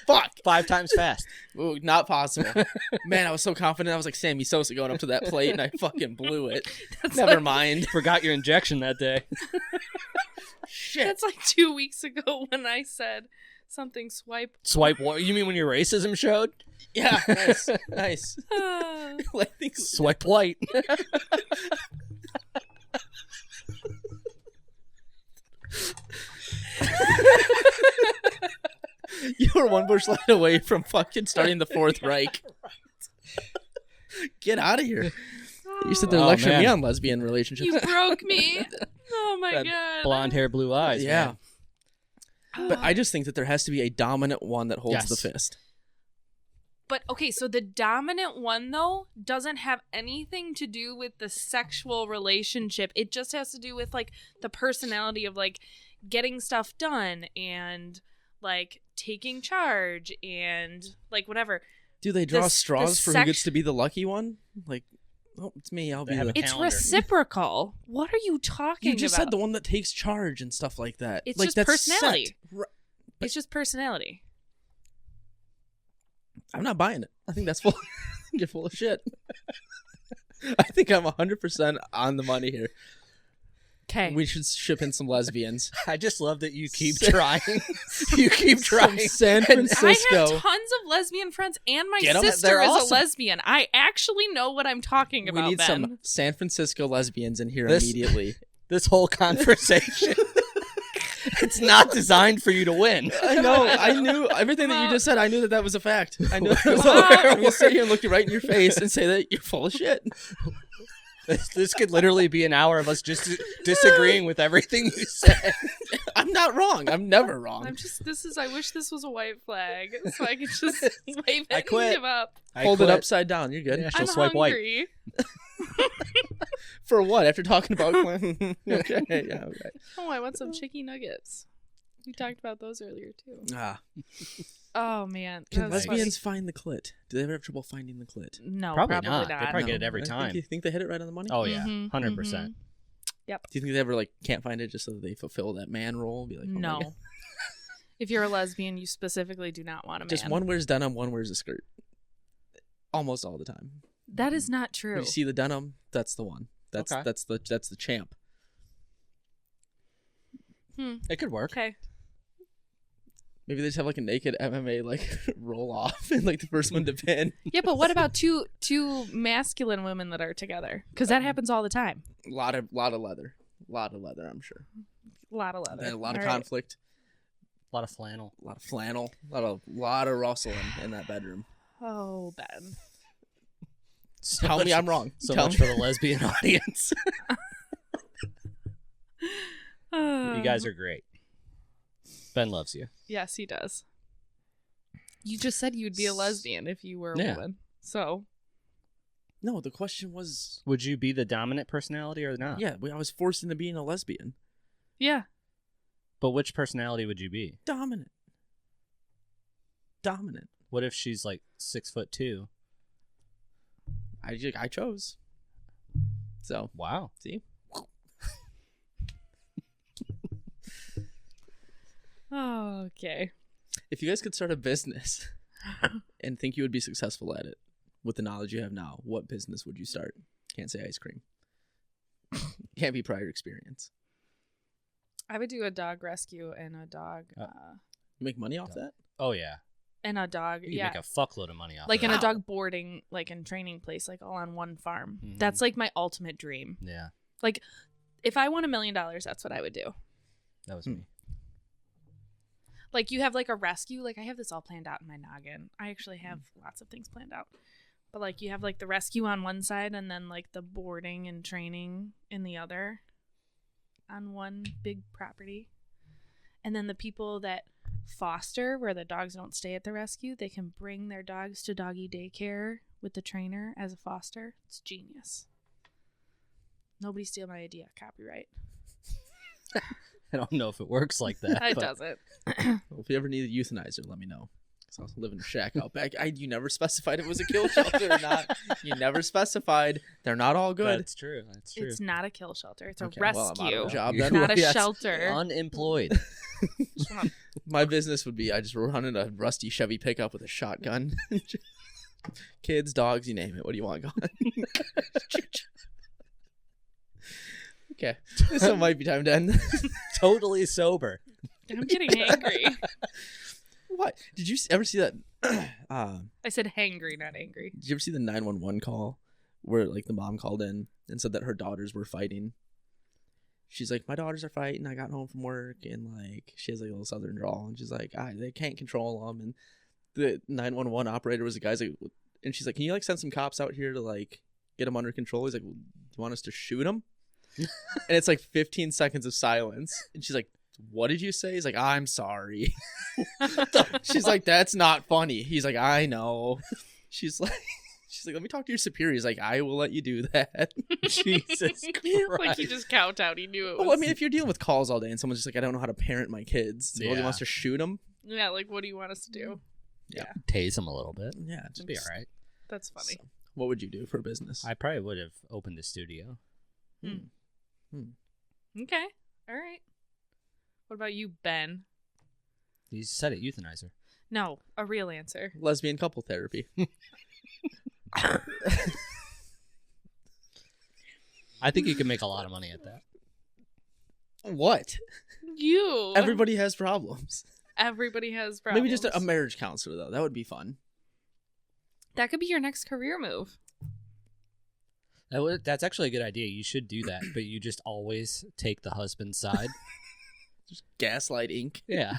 Fuck. 5 times fast. Ooh, not possible. Man, I was so confident. I was like Sammy Sosa going up to that plate, and I fucking blew it. Never mind. Forgot your injection that day. Shit. That's like 2 weeks ago when I said something swipe. Swipe what? You mean when your racism showed? Yeah, nice. Nice. Swipe white. You were one bush light away from fucking starting the Fourth Reich. Get out of here. You said they're lecturing me on lesbian relationships. You broke me. Oh my That god. blonde hair, blue eyes. Yeah. Man. But I just think that there has to be a dominant one that holds the fist. But okay, so the dominant one though doesn't have anything to do with the sexual relationship. It just has to do with like the personality of like getting stuff done and like taking charge and like whatever. Do they draw straws for who gets to be the lucky one? Like, oh, it's me. I'll be the... It's reciprocal. What are you talking about? You just said the one that takes charge and stuff like that. It's like, just that's personality. set. It's just personality. I'm not buying it. I think that's full. You're full of shit. I think I'm 100% on the money here. Okay. We should ship in some lesbians. I just love that you keep trying. You keep trying. San Francisco. I have tons of lesbian friends, and my sister is a lesbian. I actually know what I'm talking about. We need Ben. some San Francisco lesbians in here immediately. This whole conversation. It's not designed for you to win. I know. I knew everything that you just said. I knew that was a fact. I knew. Wow. I'm gonna sit here and look you right in your face and say that you're full of shit. This could literally be an hour of us just disagreeing with everything you said. I'm not wrong. I'm never wrong. I wish this was a white flag so I could just wave it I quit. and give up. Hold it upside down. You're good. Yeah, she'll I'm swipe hungry. For what? After talking about okay, yeah, okay. Oh, I want some chicken nuggets. We talked about those earlier too. Ah, Oh man, can that was lesbians find the clit? Do they ever have trouble finding the clit? funny. No, Probably probably not. not. They probably get it No, every right? time. You think they hit it right on the money? Oh yeah, Mhm, 100%. Yep. Do you think they ever like can't find it just so that they fulfill that man role? Be like, oh my No. God. If you're a lesbian, you specifically do not want a man. Just one wears denim, one wears a skirt. Almost all the time. That is not true. When you see the denim, that's the one. That's Okay. that's the champ. It could work. Okay. Maybe they just have like a naked MMA like roll off and like the first one to pin. Yeah, but what about two masculine women that are together? Because that happens all the time. A lot of leather. I'm sure. A lot of leather. And a lot of All right. conflict. A lot of flannel. A lot of flannel. A lot of rustling in that bedroom. Oh, Ben. Tell me I'm wrong. So Tell much me. for the lesbian audience. You guys are great. Ben loves you. Yes, he does. You just said you'd be a lesbian if you were a woman. So. No, the question was. Would you be the dominant personality or not? Yeah, I was forced into being a lesbian. Yeah. But which personality would you be? Dominant. dominant. What if she's like 6'2"? I chose. So Wow. see, Oh, okay. if you guys could start a business and think you would be successful at it with the knowledge you have now, what business would you start? Can't say ice cream. Can't be prior experience. I would do a dog rescue and a dog. You make money off Dog. that? Oh yeah. And a dog. You can Yeah. make a fuckload of money off Like of in a that. dog boarding, like in training place, like all on one farm. Mhm. That's like my ultimate dream. Yeah. Like, if I won $1 million, that's what I would do. That was me. Like, you have like a rescue. Like, I have this all planned out in my noggin. I actually have lots of things planned out. But like, you have like the rescue on one side, and then like the boarding and training in the other, on one big property. And then the people that foster, where the dogs don't stay at the rescue, they can bring their dogs to doggy daycare with the trainer as a foster. It's genius. Nobody steal my idea. Copyright. I don't know if it works like that. It but doesn't. Well, if you ever need a euthanizer, let me know. Because I also live in a shack out back. You never specified it was a kill shelter or not. You never specified. They're not all good. That's true. That's true. It's not a kill shelter. It's a Okay, well, I'm out rescue. of a job You're then. Not a Yes. shelter. Unemployed. My business would be I just run in a rusty Chevy pickup with a shotgun. Kids, dogs, you name it. What do you want going? Okay. This one might be time to end. Totally sober. I'm getting angry. What? Did you ever see that? I said hangry, not angry. Did you ever see the 911 call where like the mom called in and said that her daughters were fighting? She's like, my daughters are fighting. I got home from work and like she has like a little southern drawl and she's like, they can't control them. And the 911 operator was the guy's like, and she's like, can you like send some cops out here to like get them under control? He's like, well, do you want us to shoot them? And it's like 15 seconds of silence. And she's like, what did you say? He's like, I'm sorry. She's like, that's not funny. He's like, I know. She's like, let me talk to your superior. He's like, I will let you do that. Jesus Christ. Like he just counted out. He knew it was. Well, I mean, if you're dealing with calls all day and someone's just like, I don't know how to parent my kids. So he wants to shoot them. Yeah, like what do you want us to do? Yeah. Tase him a little bit. Yeah. It'd be all right. That's funny. So, what would you do for a business? I probably would have opened a studio. Okay. All right. What about you, Ben? You said it, euthanizer. No, a real answer. Lesbian couple therapy. I think you can make a lot of money at that. What? You. Everybody has problems. Everybody has problems. Maybe just a marriage counselor, though. That would be fun. That could be your next career move. That's actually a good idea. You should do that, but you just always take the husband's side. Just Gaslight Inc. Yeah.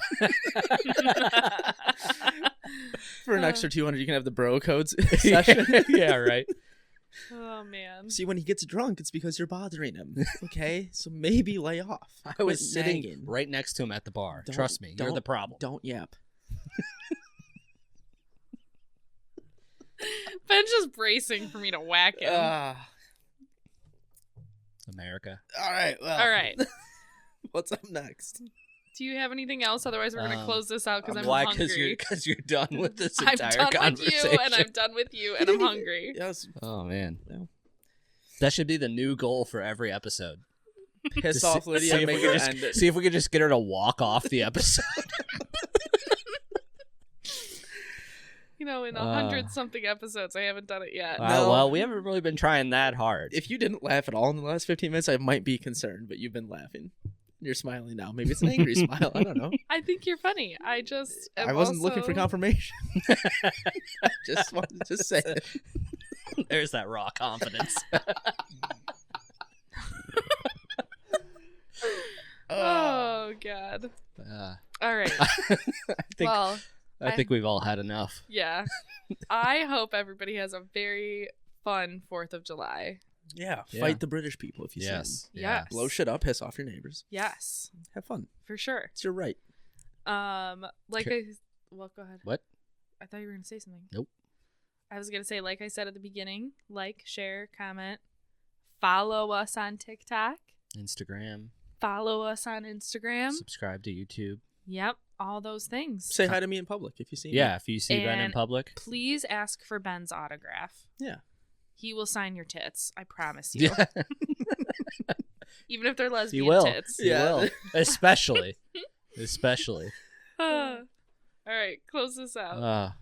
For an extra 200, you can have the bro codes session. Yeah, right. Oh man. See, when he gets drunk, it's because you're bothering him. Okay? So maybe lay off. I was Quit sitting nagging. right next to him at the bar. Don't- Trust me, you're the problem. Don't yap. Ben's just bracing for me to whack him. America. All right. Well, All right. What's up next? Do you have anything else? Otherwise, we're gonna close this out because I'm Why? hungry. Because you're done with this I'm entire done conversation. with you, and I'm done with you, and I'm hungry. Yes. Oh man, No. that should be the new goal for every episode. Piss Just off see Lydia and if make we her could just- end it. See if we could just get her to walk off the episode. You know, in 100-something episodes, I haven't done it yet. No. Well, we haven't really been trying that hard. If you didn't laugh at all in the last 15 minutes, I might be concerned, but you've been laughing. You're smiling now. Maybe it's an angry smile. I don't know. I think you're funny. I just am I wasn't looking for also- confirmation. I just wanted to say it. There's that raw confidence. Oh God. All right. I think we've all had enough. Yeah. I hope everybody has a very fun 4th of July. Yeah. Yeah. Fight the British people if you see them. Yes. Yes. Blow shit up, piss off your neighbors. Yes, Have fun. for sure. It's your right. Like Okay. well, go ahead. What? I thought you were gonna say something. Nope. I was gonna say, like I said at the beginning, like, share, comment, follow us on TikTok, Instagram. follow us on Instagram. Subscribe to YouTube. Yep. all those things. Say hi to me in public if you see me. Yeah, if you see Ben in And public. Please ask for Ben's autograph. Yeah. He will sign your tits. I promise you. Yeah, Even if they're lesbian he will. tits. He Yeah. will. Especially. All right, close this out.